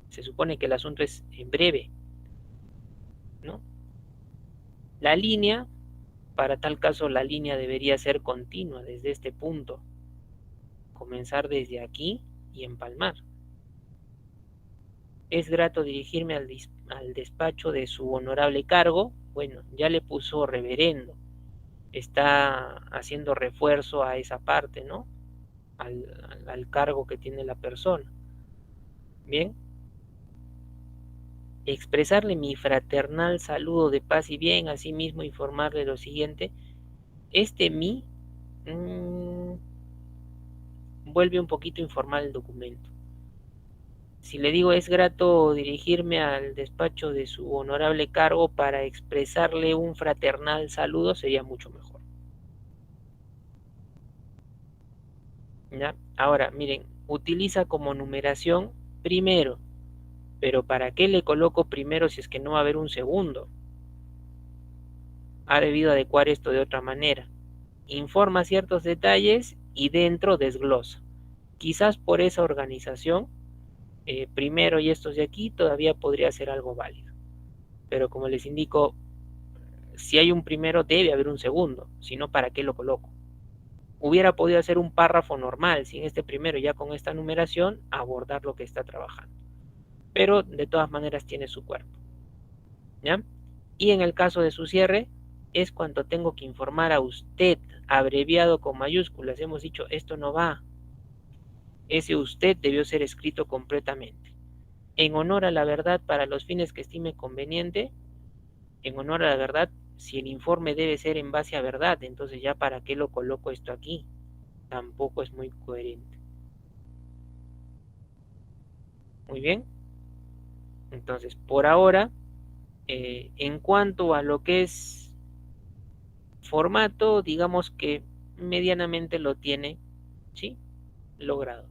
Speaker 1: Se supone que el asunto es breve, ¿no? La línea, para tal caso, la línea debería ser continua desde este punto, comenzar desde aquí y empalmar. Es grato dirigirme al despacho de su honorable cargo. Bueno, ya le puso reverendo, está haciendo refuerzo a esa parte, ¿no? Al cargo que tiene la persona. Bien, expresarle mi fraternal saludo de paz y bien, asimismo informarle lo siguiente, este mi vuelve un poquito informal el documento. Si le digo es grato dirigirme al despacho de su honorable cargo para expresarle un fraternal saludo, sería mucho mejor. ¿Ya? Ahora, miren, utiliza como numeración primero, pero ¿para qué le coloco primero si es que no va a haber un segundo? Ha debido adecuar esto de otra manera. Informa ciertos detalles y dentro desglosa. Quizás por esa organización, primero y estos de aquí todavía podría ser algo válido. Pero como les indico, si hay un primero debe haber un segundo, si no, ¿para qué lo coloco? Hubiera podido hacer un párrafo normal sin este primero, ya con esta numeración, abordar lo que está trabajando. Pero de todas maneras tiene su cuerpo, ¿ya? Y en el caso de su cierre, es cuando tengo que informar a usted, abreviado con mayúsculas. Hemos dicho, esto no va. Ese usted debió ser escrito completamente. En honor a la verdad, para los fines que estime conveniente, en honor a la verdad, si el informe debe ser en base a verdad, entonces ya para qué lo coloco esto aquí. Tampoco es muy coherente. Muy bien. Entonces, por ahora, en cuanto a lo que es formato, digamos que medianamente lo tiene, ¿sí? Logrado.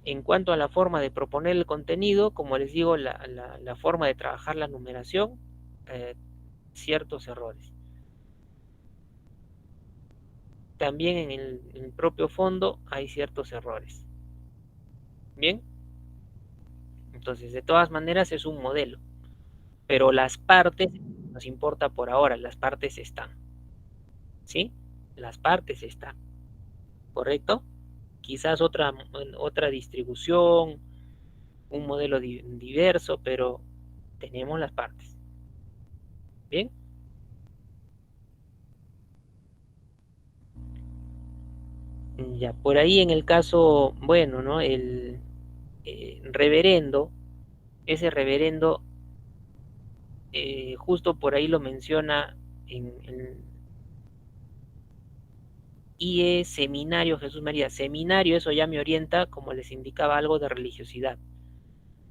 Speaker 1: En cuanto a la forma de proponer el contenido, como les digo, la forma de trabajar la numeración, eh, ciertos errores. También en el propio fondo hay ciertos errores. Bien, entonces de todas maneras es un modelo, pero las partes nos importa por ahora, las partes están, ¿sí? Las partes están, ¿correcto? Quizás otra distribución, un modelo diverso, pero tenemos las partes. Bien, ya por ahí en el caso, bueno, ¿no? El reverendo, ese reverendo, justo por ahí lo menciona en IE Seminario Jesús María. Seminario, eso ya me orienta, como les indicaba, algo de religiosidad.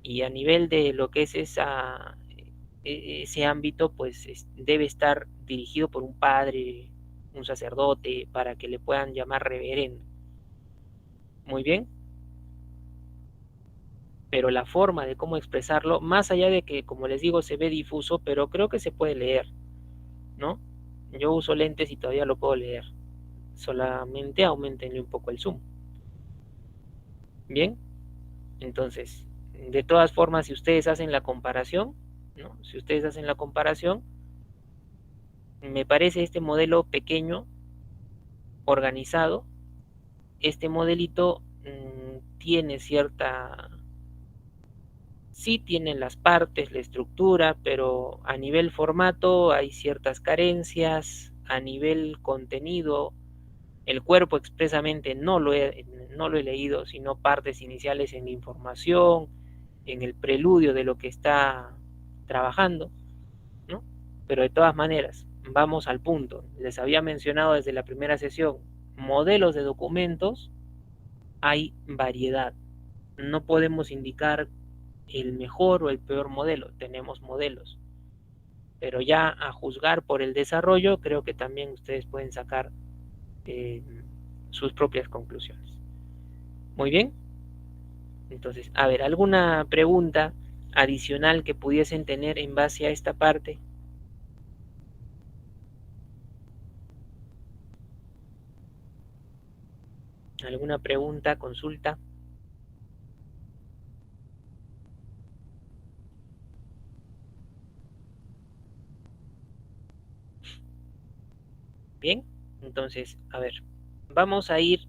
Speaker 1: Y a nivel de lo que es ese ámbito, pues debe estar dirigido por un padre, un sacerdote, para que le puedan llamar reverendo. Muy bien, pero la forma de cómo expresarlo, más allá de que, como les digo, se ve difuso, pero creo que se puede leer, ¿no? Yo uso lentes y todavía lo puedo leer. Solamente aumentenle un poco el zoom. Bien, entonces, de todas formas, si ustedes hacen la comparación, ¿no? Si ustedes hacen la comparación, me parece este modelo pequeño, organizado, este modelito tiene cierta, sí tiene las partes, la estructura, pero a nivel formato hay ciertas carencias, a nivel contenido, el cuerpo expresamente no lo he leído, sino partes iniciales en la información, en el preludio de lo que está trabajando, ¿no? Pero de todas maneras, vamos al punto. Les había mencionado desde la primera sesión, modelos de documentos, hay variedad. No podemos indicar el mejor o el peor modelo, tenemos modelos. Pero ya a juzgar por el desarrollo, creo que también ustedes pueden sacar eh, sus propias conclusiones. Muy bien, entonces, a ver, ¿alguna pregunta adicional que pudiesen tener en base a esta parte? ¿Alguna pregunta, consulta? Bien, entonces, a ver, vamos a ir,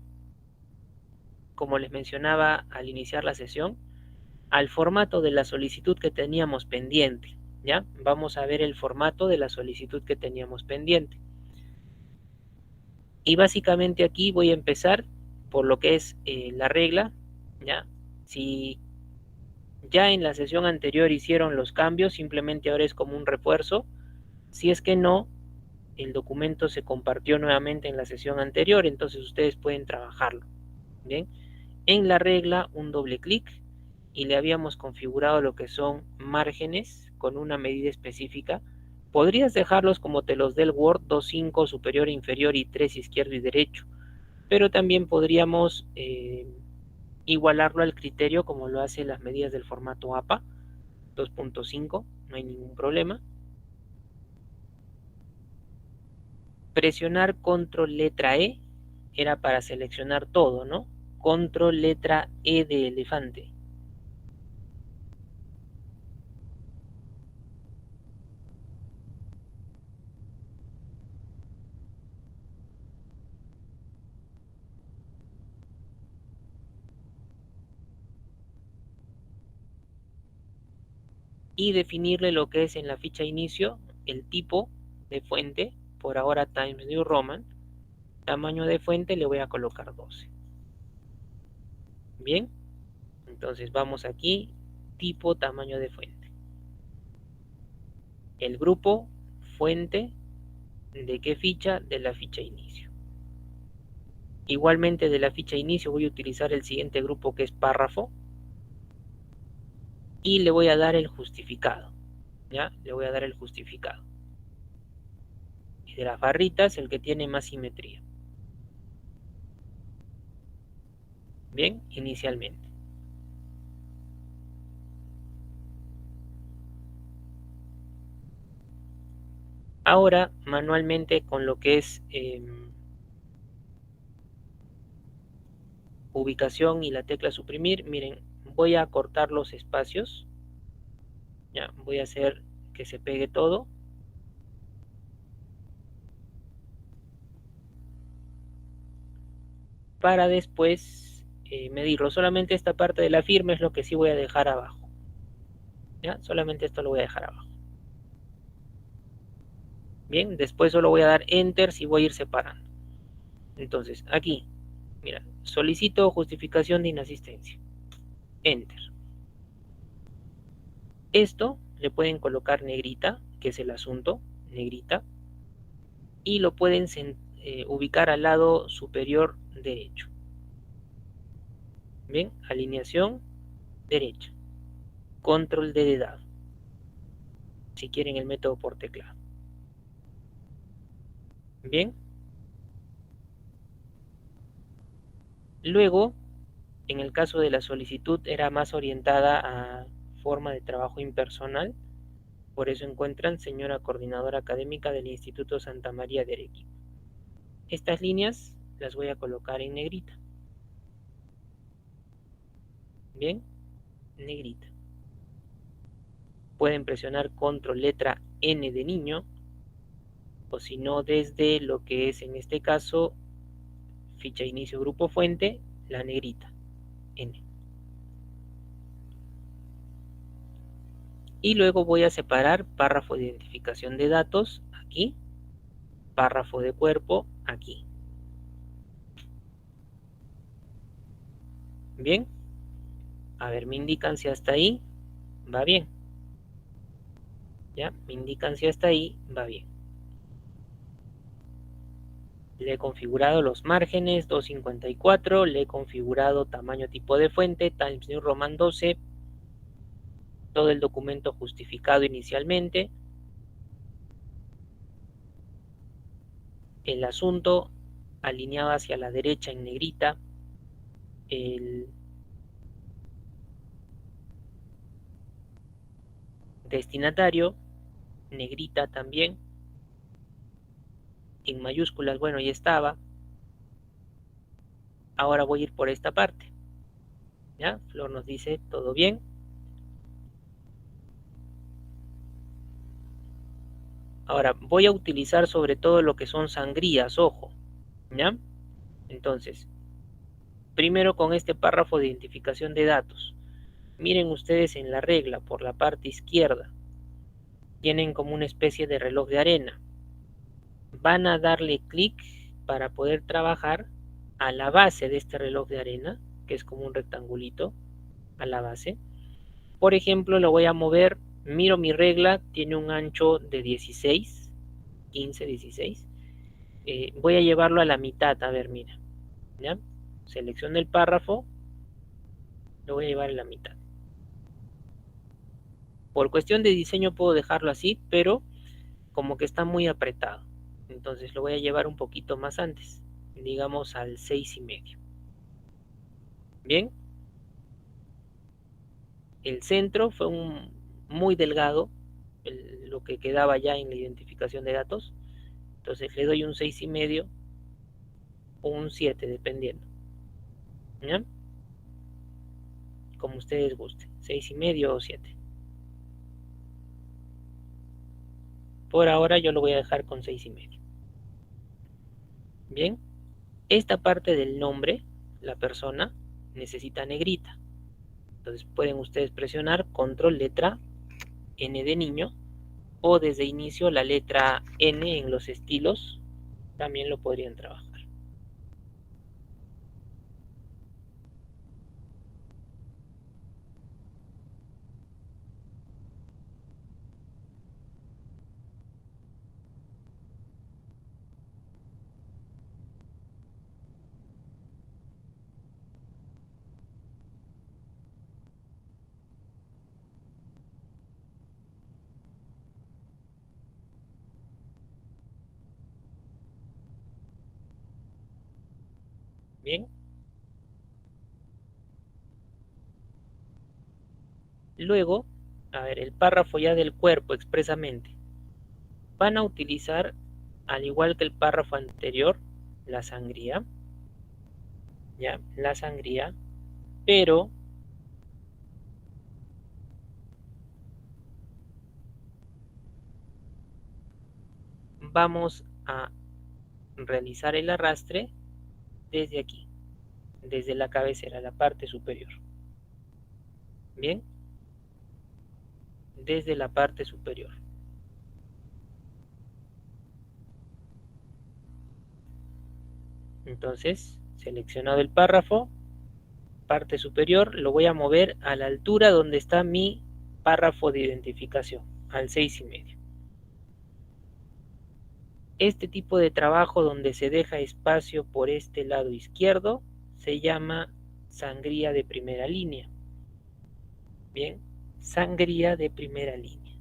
Speaker 1: como les mencionaba al iniciar la sesión, al formato de la solicitud que teníamos pendiente, ¿ya? Vamos a ver el formato de la solicitud que teníamos pendiente. Y básicamente aquí voy a empezar por lo que es la regla, ¿ya? Si ya en la sesión anterior hicieron los cambios, simplemente ahora es como un refuerzo. Si es que no, el documento se compartió nuevamente en la sesión anterior, entonces ustedes pueden trabajarlo. Bien, en la regla un doble clic y le habíamos configurado lo que son márgenes con una medida específica. Podrías dejarlos como te los dé el Word, 2,5 superior e inferior y 3 izquierdo y derecho, pero también podríamos igualarlo al criterio como lo hacen las medidas del formato APA 2,5, no hay ningún problema. Presionar control letra E era para seleccionar todo, ¿no? Control letra E de elefante. Y definirle lo que es en la ficha inicio el tipo de fuente, por ahora Times New Roman, tamaño de fuente le voy a colocar 12. Bien, entonces vamos aquí, tipo tamaño de fuente. El grupo fuente, ¿de qué ficha? De la ficha inicio. Igualmente de la ficha inicio voy a utilizar el siguiente grupo que es párrafo. y le voy a dar el justificado. ¿Ya? Le voy a dar el justificado. Y de las barritas, el que tiene más simetría. Bien, inicialmente. Ahora, manualmente, con lo que es ubicación y la tecla suprimir, miren, voy a cortar los espacios. Ya, voy a hacer que se pegue todo. Para después medirlo. Solamente esta parte de la firma es lo que sí voy a dejar abajo. ¿Ya? Solamente esto lo voy a dejar abajo. Bien, después solo voy a dar Enter si voy a ir separando. Entonces, aquí, mira, solicito justificación de inasistencia. Enter. Esto le pueden colocar negrita, que es el asunto, negrita, y lo pueden ubicar al lado superior derecho. Bien, alineación derecha. Control D de dado. Si quieren el método por teclado. Bien. Luego, en el caso de la solicitud era más orientada a forma de trabajo impersonal, por eso encuentran señora coordinadora académica del Instituto Santa María de Arequipa. Estas líneas las voy a colocar en negrita. Bien, negrita. Pueden presionar control letra N de niño, o si no desde lo que es en este caso ficha inicio grupo fuente, la negrita, N. Y luego voy a separar párrafo de identificación de datos aquí, párrafo de cuerpo aquí. Bien, a ver, me indican si hasta ahí va bien. Ya, me indican si hasta ahí va bien. Le he configurado los márgenes 254, le he configurado tamaño tipo de fuente, Times New Roman 12, todo el documento justificado inicialmente, el asunto alineado hacia la derecha en negrita, el destinatario, negrita también, en mayúsculas, bueno, ya estaba. Ahora voy a ir por esta parte. ¿Ya? Flor nos dice, todo bien. Ahora, voy a utilizar sobre todo lo que son sangrías, ojo. ¿Ya? Entonces, primero con este párrafo de identificación de datos. Miren ustedes en la regla, por la parte izquierda, tienen como una especie de reloj de arena. Van a darle clic para poder trabajar a la base de este reloj de arena, que es como un rectangulito, a la base. Por ejemplo, lo voy a mover, miro mi regla, tiene un ancho de 16, 15, 16. Voy a llevarlo a la mitad, a ver, mira. ¿Ya? Selecciono el párrafo, lo voy a llevar a la mitad. Por cuestión de diseño puedo dejarlo así, pero como que está muy apretado. Entonces lo voy a llevar un poquito más antes, digamos al 6,5. Bien, el centro fue muy delgado, lo que quedaba ya en la identificación de datos. Entonces le doy un 6,5 o un 7, dependiendo. ¿Ya? Como ustedes gusten, 6,5 o 7. Por ahora yo lo voy a dejar con 6,5. Bien, esta parte del nombre, la persona, necesita negrita. Entonces pueden ustedes presionar control letra N de niño, o desde inicio la letra N en los estilos también lo podrían trabajar. Bien. Luego, a ver, el párrafo ya del cuerpo expresamente. Van a utilizar, al igual que el párrafo anterior, la sangría, ¿ya? La sangría, pero vamos a realizar el arrastre desde aquí, desde la cabecera, la parte superior. Bien, desde la parte superior. Entonces, seleccionado el párrafo, parte superior, lo voy a mover a la altura donde está mi párrafo de identificación, al 6,5. Este tipo de trabajo donde se deja espacio por este lado izquierdo se llama sangría de primera línea. Bien, sangría de primera línea.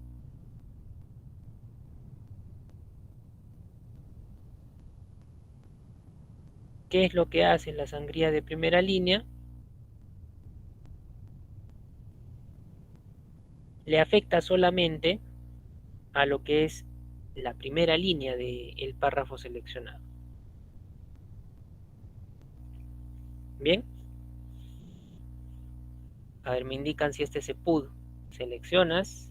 Speaker 1: ¿Qué es lo que hace la sangría de primera línea? Le afecta solamente a lo que es la primera línea del párrafo seleccionado. Bien, a ver, me indican si este se pudo. Seleccionas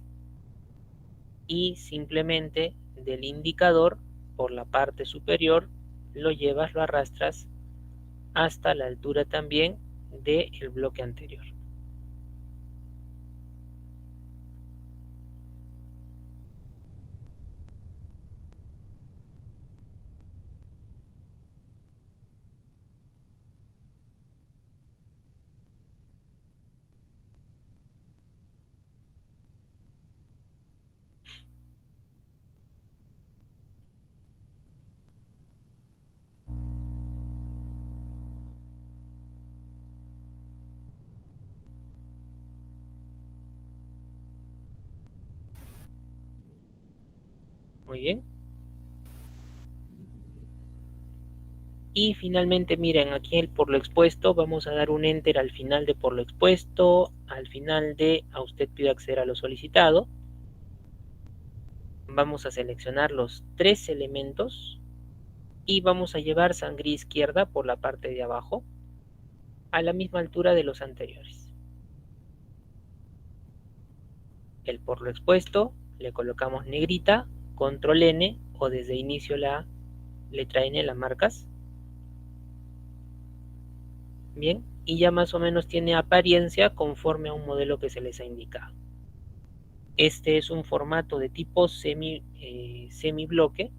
Speaker 1: y simplemente del indicador por la parte superior lo llevas, lo arrastras hasta la altura también del bloque anterior. Muy bien. Y finalmente, miren, aquí el por lo expuesto, vamos a dar un enter al final de por lo expuesto, al final de a usted pide acceder a lo solicitado. Vamos a seleccionar los 3 elementos y vamos a llevar sangría izquierda por la parte de abajo a la misma altura de los anteriores. El por lo expuesto le colocamos negrita, control N o desde inicio la letra N la marcas. Bien, y ya más o menos tiene apariencia conforme a un modelo que se les ha indicado. Este es un formato de tipo semibloque,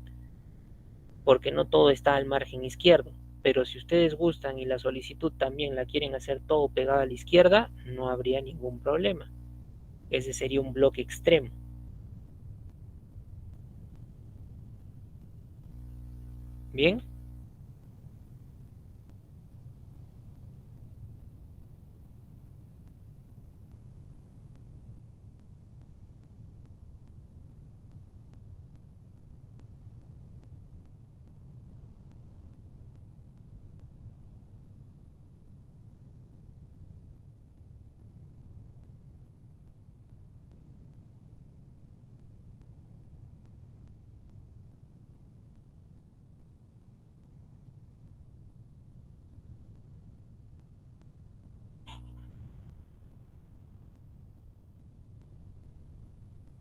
Speaker 1: porque no todo está al margen izquierdo. Pero si ustedes gustan y la solicitud también la quieren hacer todo pegado a la izquierda, no habría ningún problema. Ese sería un bloque extremo. Bien.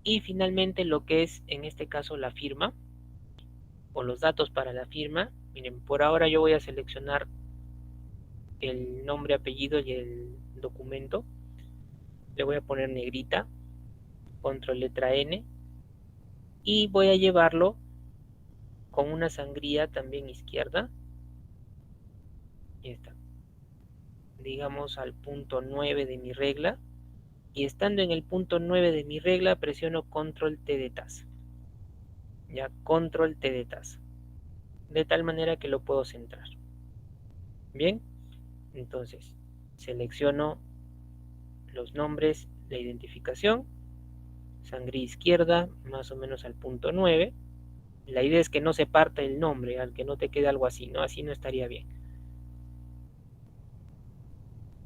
Speaker 1: Y finalmente lo que es en este caso la firma o los datos para la firma. Miren, por ahora yo voy a seleccionar el nombre, apellido y el documento. Le voy a poner negrita, control letra N, y voy a llevarlo con una sangría también izquierda. Y está, digamos al punto 9 de mi regla. Y estando en el punto 9 de mi regla, presiono control T de taza. Ya, control T de taza. De tal manera que lo puedo centrar. Bien, entonces selecciono los nombres, la identificación, sangría izquierda, más o menos al punto 9. La idea es que no se parta el nombre, al que no te quede algo así, ¿no? Así no estaría bien.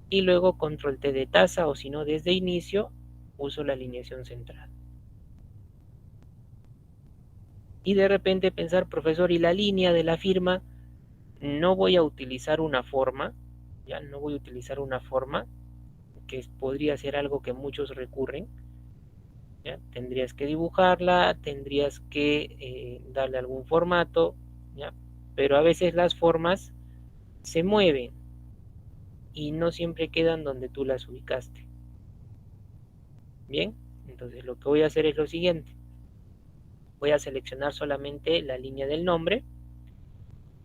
Speaker 1: y luego control T de tasa, o si no desde inicio uso la alineación central. Y de repente pensar, profesor, y la línea de la firma, no voy a utilizar una forma, ya no voy a utilizar una forma, que podría ser algo que muchos recurren, ¿ya? Tendrías que dibujarla, tendrías que darle algún formato, ¿ya? Pero a veces las formas se mueven y no siempre quedan donde tú las ubicaste. Bien, entonces lo que voy a hacer es lo siguiente. Voy a seleccionar solamente la línea del nombre,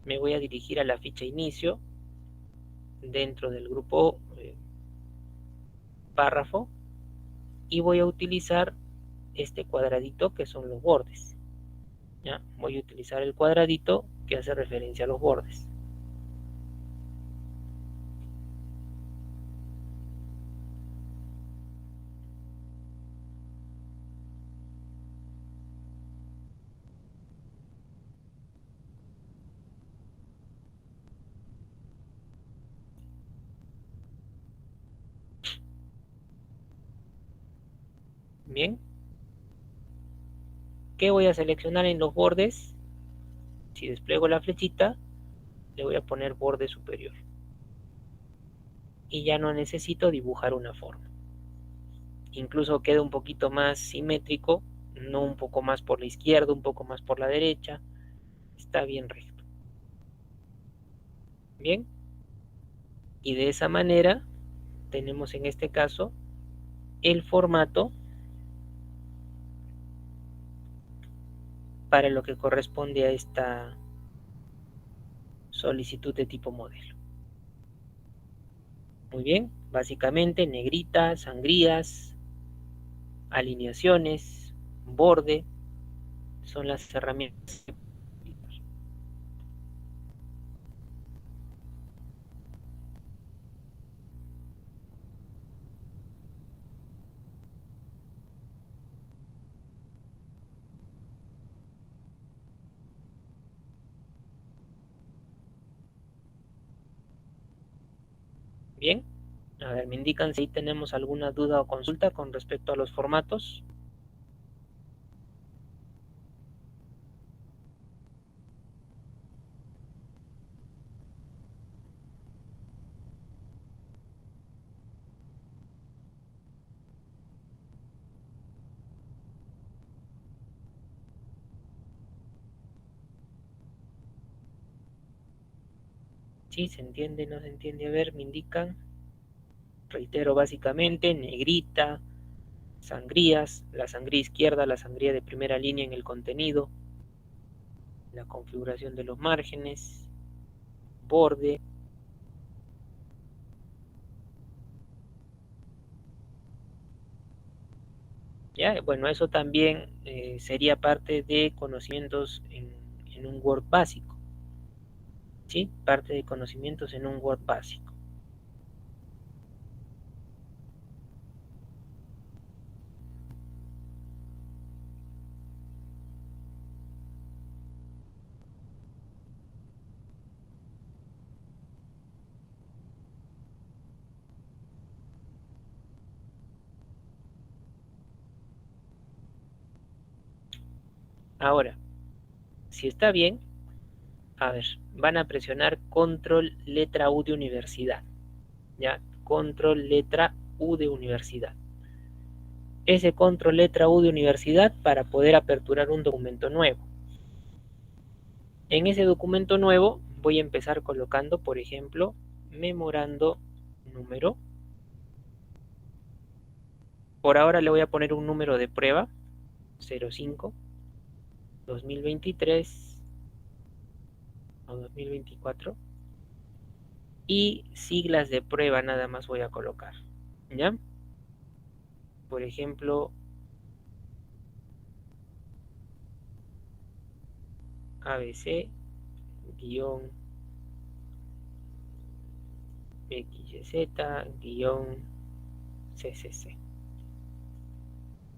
Speaker 1: me voy a dirigir a la ficha inicio dentro del grupo párrafo y voy a utilizar este cuadradito que son los bordes. ¿Ya? Voy a utilizar el cuadradito que hace referencia a los bordes. Bien, ¿qué voy a seleccionar en los bordes? Si despliego la flechita, le voy a poner borde superior. Y ya no necesito dibujar una forma. Incluso queda un poquito más simétrico, no un poco más por la izquierda, un poco más por la derecha. Está bien recto. Bien, y de esa manera tenemos en este caso el formato para lo que corresponde a esta solicitud de tipo modelo. Muy bien, básicamente negrita, sangrías, alineaciones, borde, son las herramientas. Bien, a ver, me indican si tenemos alguna duda o consulta con respecto a los formatos. Sí, se entiende, no se entiende. A ver, me indican, reitero básicamente, negrita, sangrías, la sangría izquierda, la sangría de primera línea en el contenido, la configuración de los márgenes, borde. Ya, bueno, eso también sería parte de conocimientos en un Word básico, ¿sí? Parte de conocimientos en un Word básico. Ahora, si está bien, a ver, van a presionar control letra U de universidad, ¿ya? Control letra U de universidad. Ese control letra U de universidad para poder aperturar un documento nuevo. En ese documento nuevo voy a empezar colocando, por ejemplo, memorando número. Por ahora le voy a poner un número de prueba, 05, 2023 o 2024. Y siglas de prueba nada más voy a colocar, ¿ya? Por ejemplo, ABC guión XYZ guión CCC.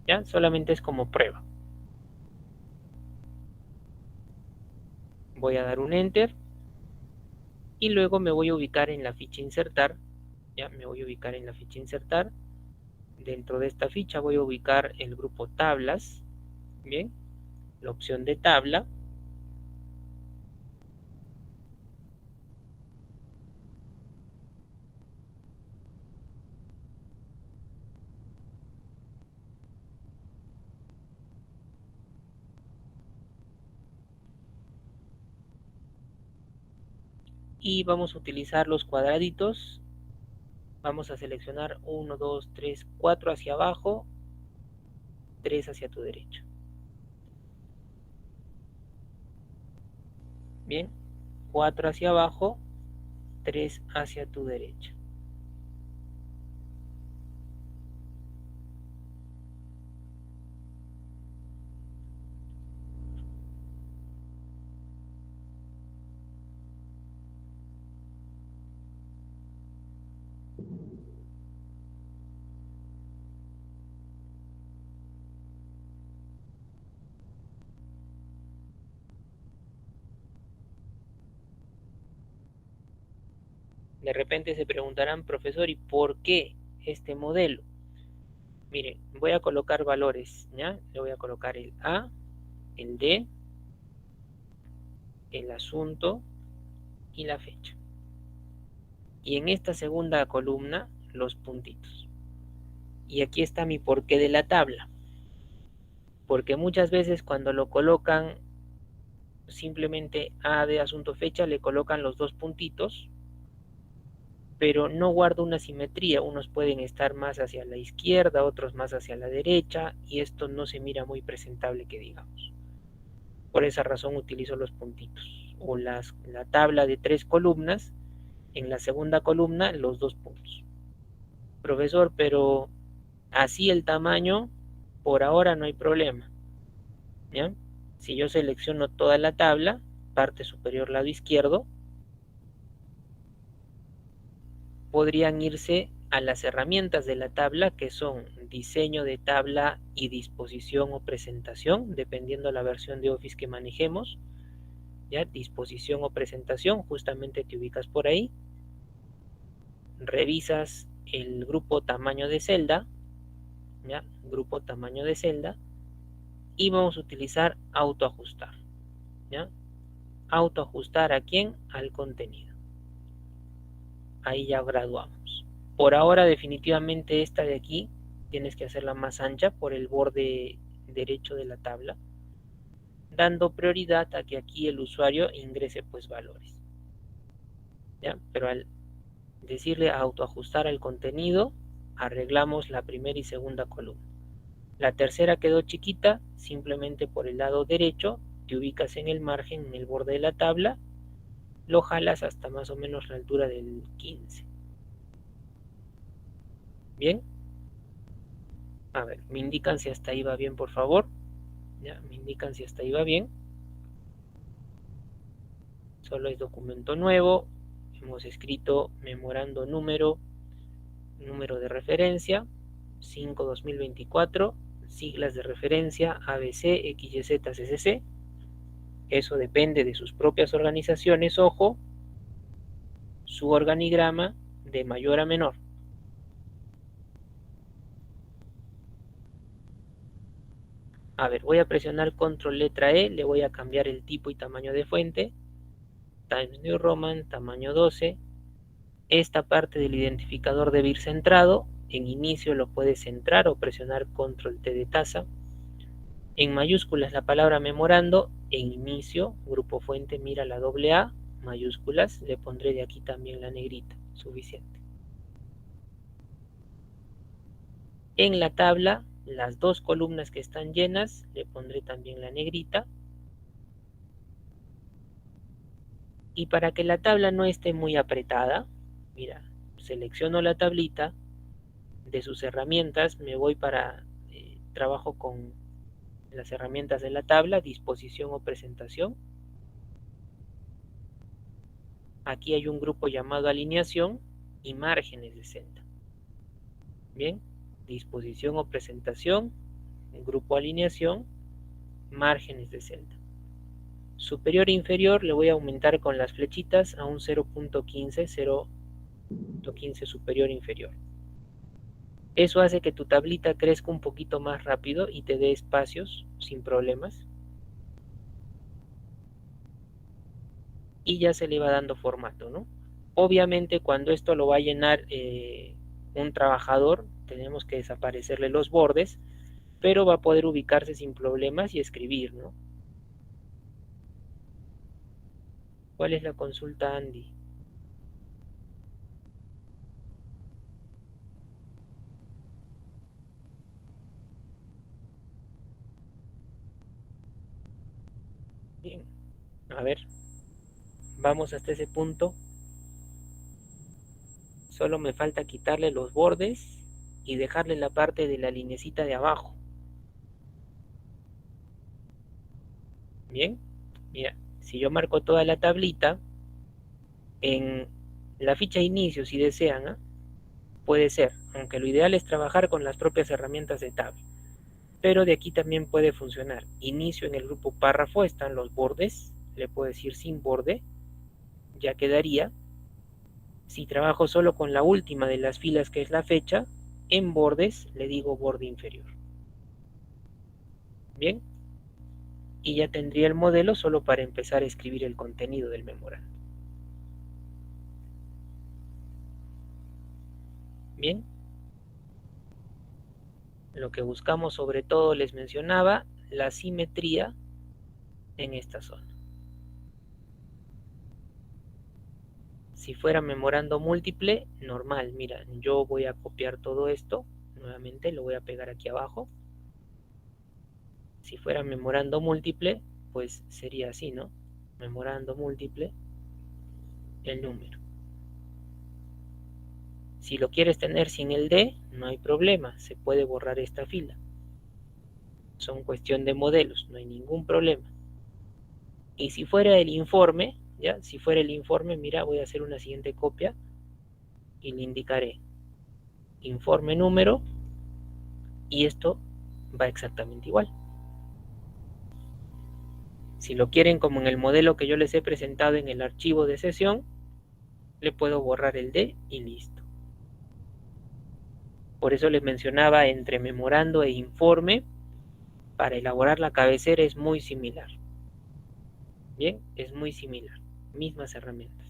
Speaker 1: ¿Ya? Solamente es como prueba. Voy a dar un enter y luego me voy a ubicar en la ficha insertar Ya me voy a ubicar en la ficha insertar. Dentro de esta ficha voy a ubicar el grupo tablas. Bien, la opción de tabla. Y vamos a utilizar los cuadraditos. Vamos a seleccionar 1, 2, 3, 4 hacia abajo, 3 hacia tu derecha. Bien, 4 hacia abajo, 3 hacia tu derecha. De repente se preguntarán, profesor, ¿y por qué este modelo? Miren, voy a colocar valores, ¿ya? Le voy a colocar el A, el D, el asunto y la fecha. Y en esta segunda columna, los puntitos. Y aquí está mi porqué de la tabla. Porque muchas veces cuando lo colocan simplemente A de asunto fecha, le colocan los dos puntitos, pero no guarda una simetría. Unos pueden estar más hacia la izquierda, otros más hacia la derecha, y esto no se mira muy presentable, que digamos. Por esa razón utilizo los puntitos o la tabla de 3 columnas. En la segunda columna los dos puntos. Profesor, pero así el tamaño, por ahora no hay problema, ¿ya? Si yo selecciono toda la tabla, parte superior lado izquierdo, podrían irse a las herramientas de la tabla, que son diseño de tabla y disposición o presentación, dependiendo de la versión de Office que manejemos. ¿Ya? Disposición o presentación, justamente te ubicas por ahí, revisas el grupo tamaño de celda, ¿ya? Grupo tamaño de celda, y vamos a utilizar autoajustar, ¿ya? Autoajustar ¿a quién? Al contenido. Ahí ya graduamos. Por ahora definitivamente esta de aquí tienes que hacerla más ancha por el borde derecho de la tabla, dando prioridad a que aquí el usuario ingrese pues valores, ¿ya? Pero al decirle autoajustar al contenido, arreglamos la primera y segunda columna. La tercera quedó chiquita, simplemente por el lado derecho, te ubicas en el margen, en el borde de la tabla, lo jalas hasta más o menos la altura del 15. Bien, a ver, me indican si hasta ahí va bien, por favor. Ya, me indican si hasta ahí va bien. Solo es documento nuevo. Hemos escrito memorando número de referencia 5-2024, siglas de referencia ABC, XYZ, CCC. Eso depende de sus propias organizaciones, ojo, su organigrama de mayor a menor. A ver, voy a presionar control letra E, le voy a cambiar el tipo y tamaño de fuente, Times New Roman, tamaño 12. Esta parte del identificador debe ir centrado, en inicio lo puedes centrar o presionar control T de taza. En mayúsculas la palabra memorando, en inicio, grupo fuente mira la doble A, mayúsculas, le pondré de aquí también la negrita, suficiente. En la tabla, las dos columnas que están llenas, le pondré también la negrita. Y para que la tabla no esté muy apretada, mira, selecciono la tablita, de sus herramientas me voy para trabajo con las herramientas de la tabla, disposición o presentación. Aquí hay un grupo llamado alineación y márgenes de celda. Bien, disposición o presentación, grupo alineación, márgenes de celda. Superior e inferior le voy a aumentar con las flechitas a un 0.15, 0 .15 superior inferior. Eso hace que tu tablita crezca un poquito más rápido y te dé espacios sin problemas. Y ya se le va dando formato, ¿no? Obviamente cuando esto lo va a llenar un trabajador, tenemos que desaparecerle los bordes, pero va a poder ubicarse sin problemas y escribir, ¿no? ¿Cuál es la consulta, Andy? Bien, a ver, vamos hasta ese punto. Solo me falta quitarle los bordes y dejarle la parte de la linecita de abajo. Bien, mira, si yo marco toda la tablita, en la ficha de inicio, si desean, ¿eh? Puede ser, aunque lo ideal es trabajar con las propias herramientas de tab. Pero de aquí también puede funcionar. Inicio en el grupo párrafo, están los bordes, le puedo decir sin borde, ya quedaría. Si trabajo solo con la última de las filas, que es la fecha, en bordes le digo borde inferior. Bien, y ya tendría el modelo solo para empezar a escribir el contenido del memorando. Bien, lo que buscamos sobre todo, les mencionaba, la simetría en esta zona. Si fuera memorando múltiple, normal, mira, yo voy a copiar todo esto, nuevamente lo voy a pegar aquí abajo. Si fuera memorando múltiple, pues sería así, ¿no? Memorando múltiple, el número. Si lo quieres tener sin el D, no hay problema, se puede borrar esta fila. Son cuestión de modelos, no hay ningún problema. Y si fuera el informe, ¿ya? Si fuera el informe, mira, voy a hacer una siguiente copia y le indicaré informe número y esto va exactamente igual. Si lo quieren como en el modelo que yo les he presentado en el archivo de sesión, le puedo borrar el D y listo. Por eso les mencionaba entre memorando e informe, para elaborar la cabecera es muy similar. Bien, es muy similar, mismas herramientas.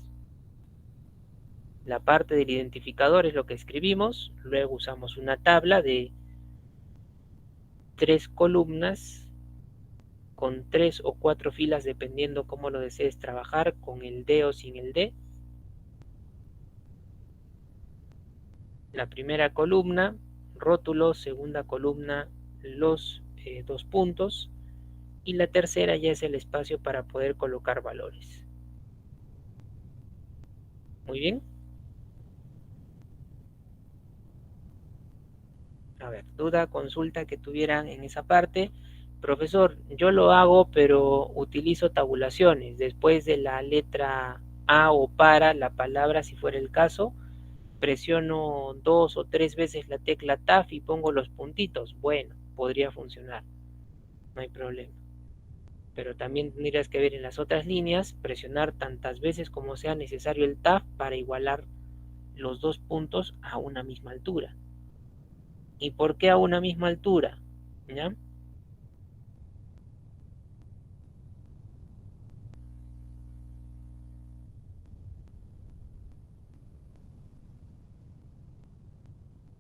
Speaker 1: La parte del identificador es lo que escribimos, luego usamos una tabla de 3 columnas con 3 o 4 filas dependiendo cómo lo desees trabajar, con el D o sin el D. La primera columna, rótulo, segunda columna, los 2 puntos, y la tercera ya es el espacio para poder colocar valores. Muy bien. A ver, duda, consulta que tuvieran en esa parte. Profesor, yo lo hago, pero utilizo tabulaciones. Después de la letra A o para la palabra, si fuera el caso, presiono 2 o 3 veces la tecla Tab y pongo los puntitos. Bueno, podría funcionar, no hay problema. Pero también tendrías que ver en las otras líneas, presionar tantas veces como sea necesario el Tab para igualar los 2 puntos a una misma altura. ¿Y por qué a una misma altura? ¿Ya?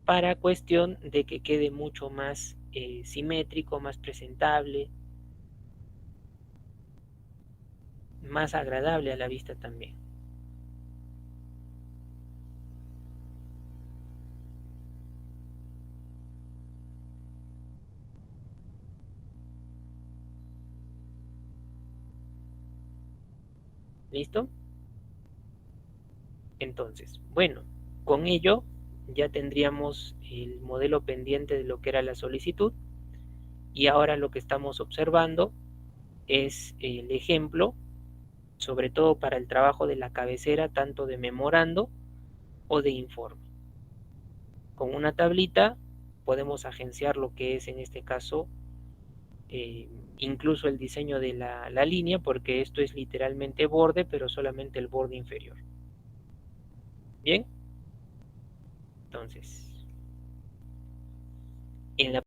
Speaker 1: Para cuestión de que quede mucho más simétrico, más presentable, más agradable a la vista también. ¿Listo? Entonces, bueno, con ello ya tendríamos el modelo pendiente de lo que era la solicitud, y ahora lo que estamos observando es el ejemplo, sobre todo para el trabajo de la cabecera, tanto de memorando o de informe. Con una tablita podemos agenciar lo que es en este caso incluso el diseño de la línea, porque esto es literalmente borde, pero solamente el borde inferior. Bien, Entonces, en la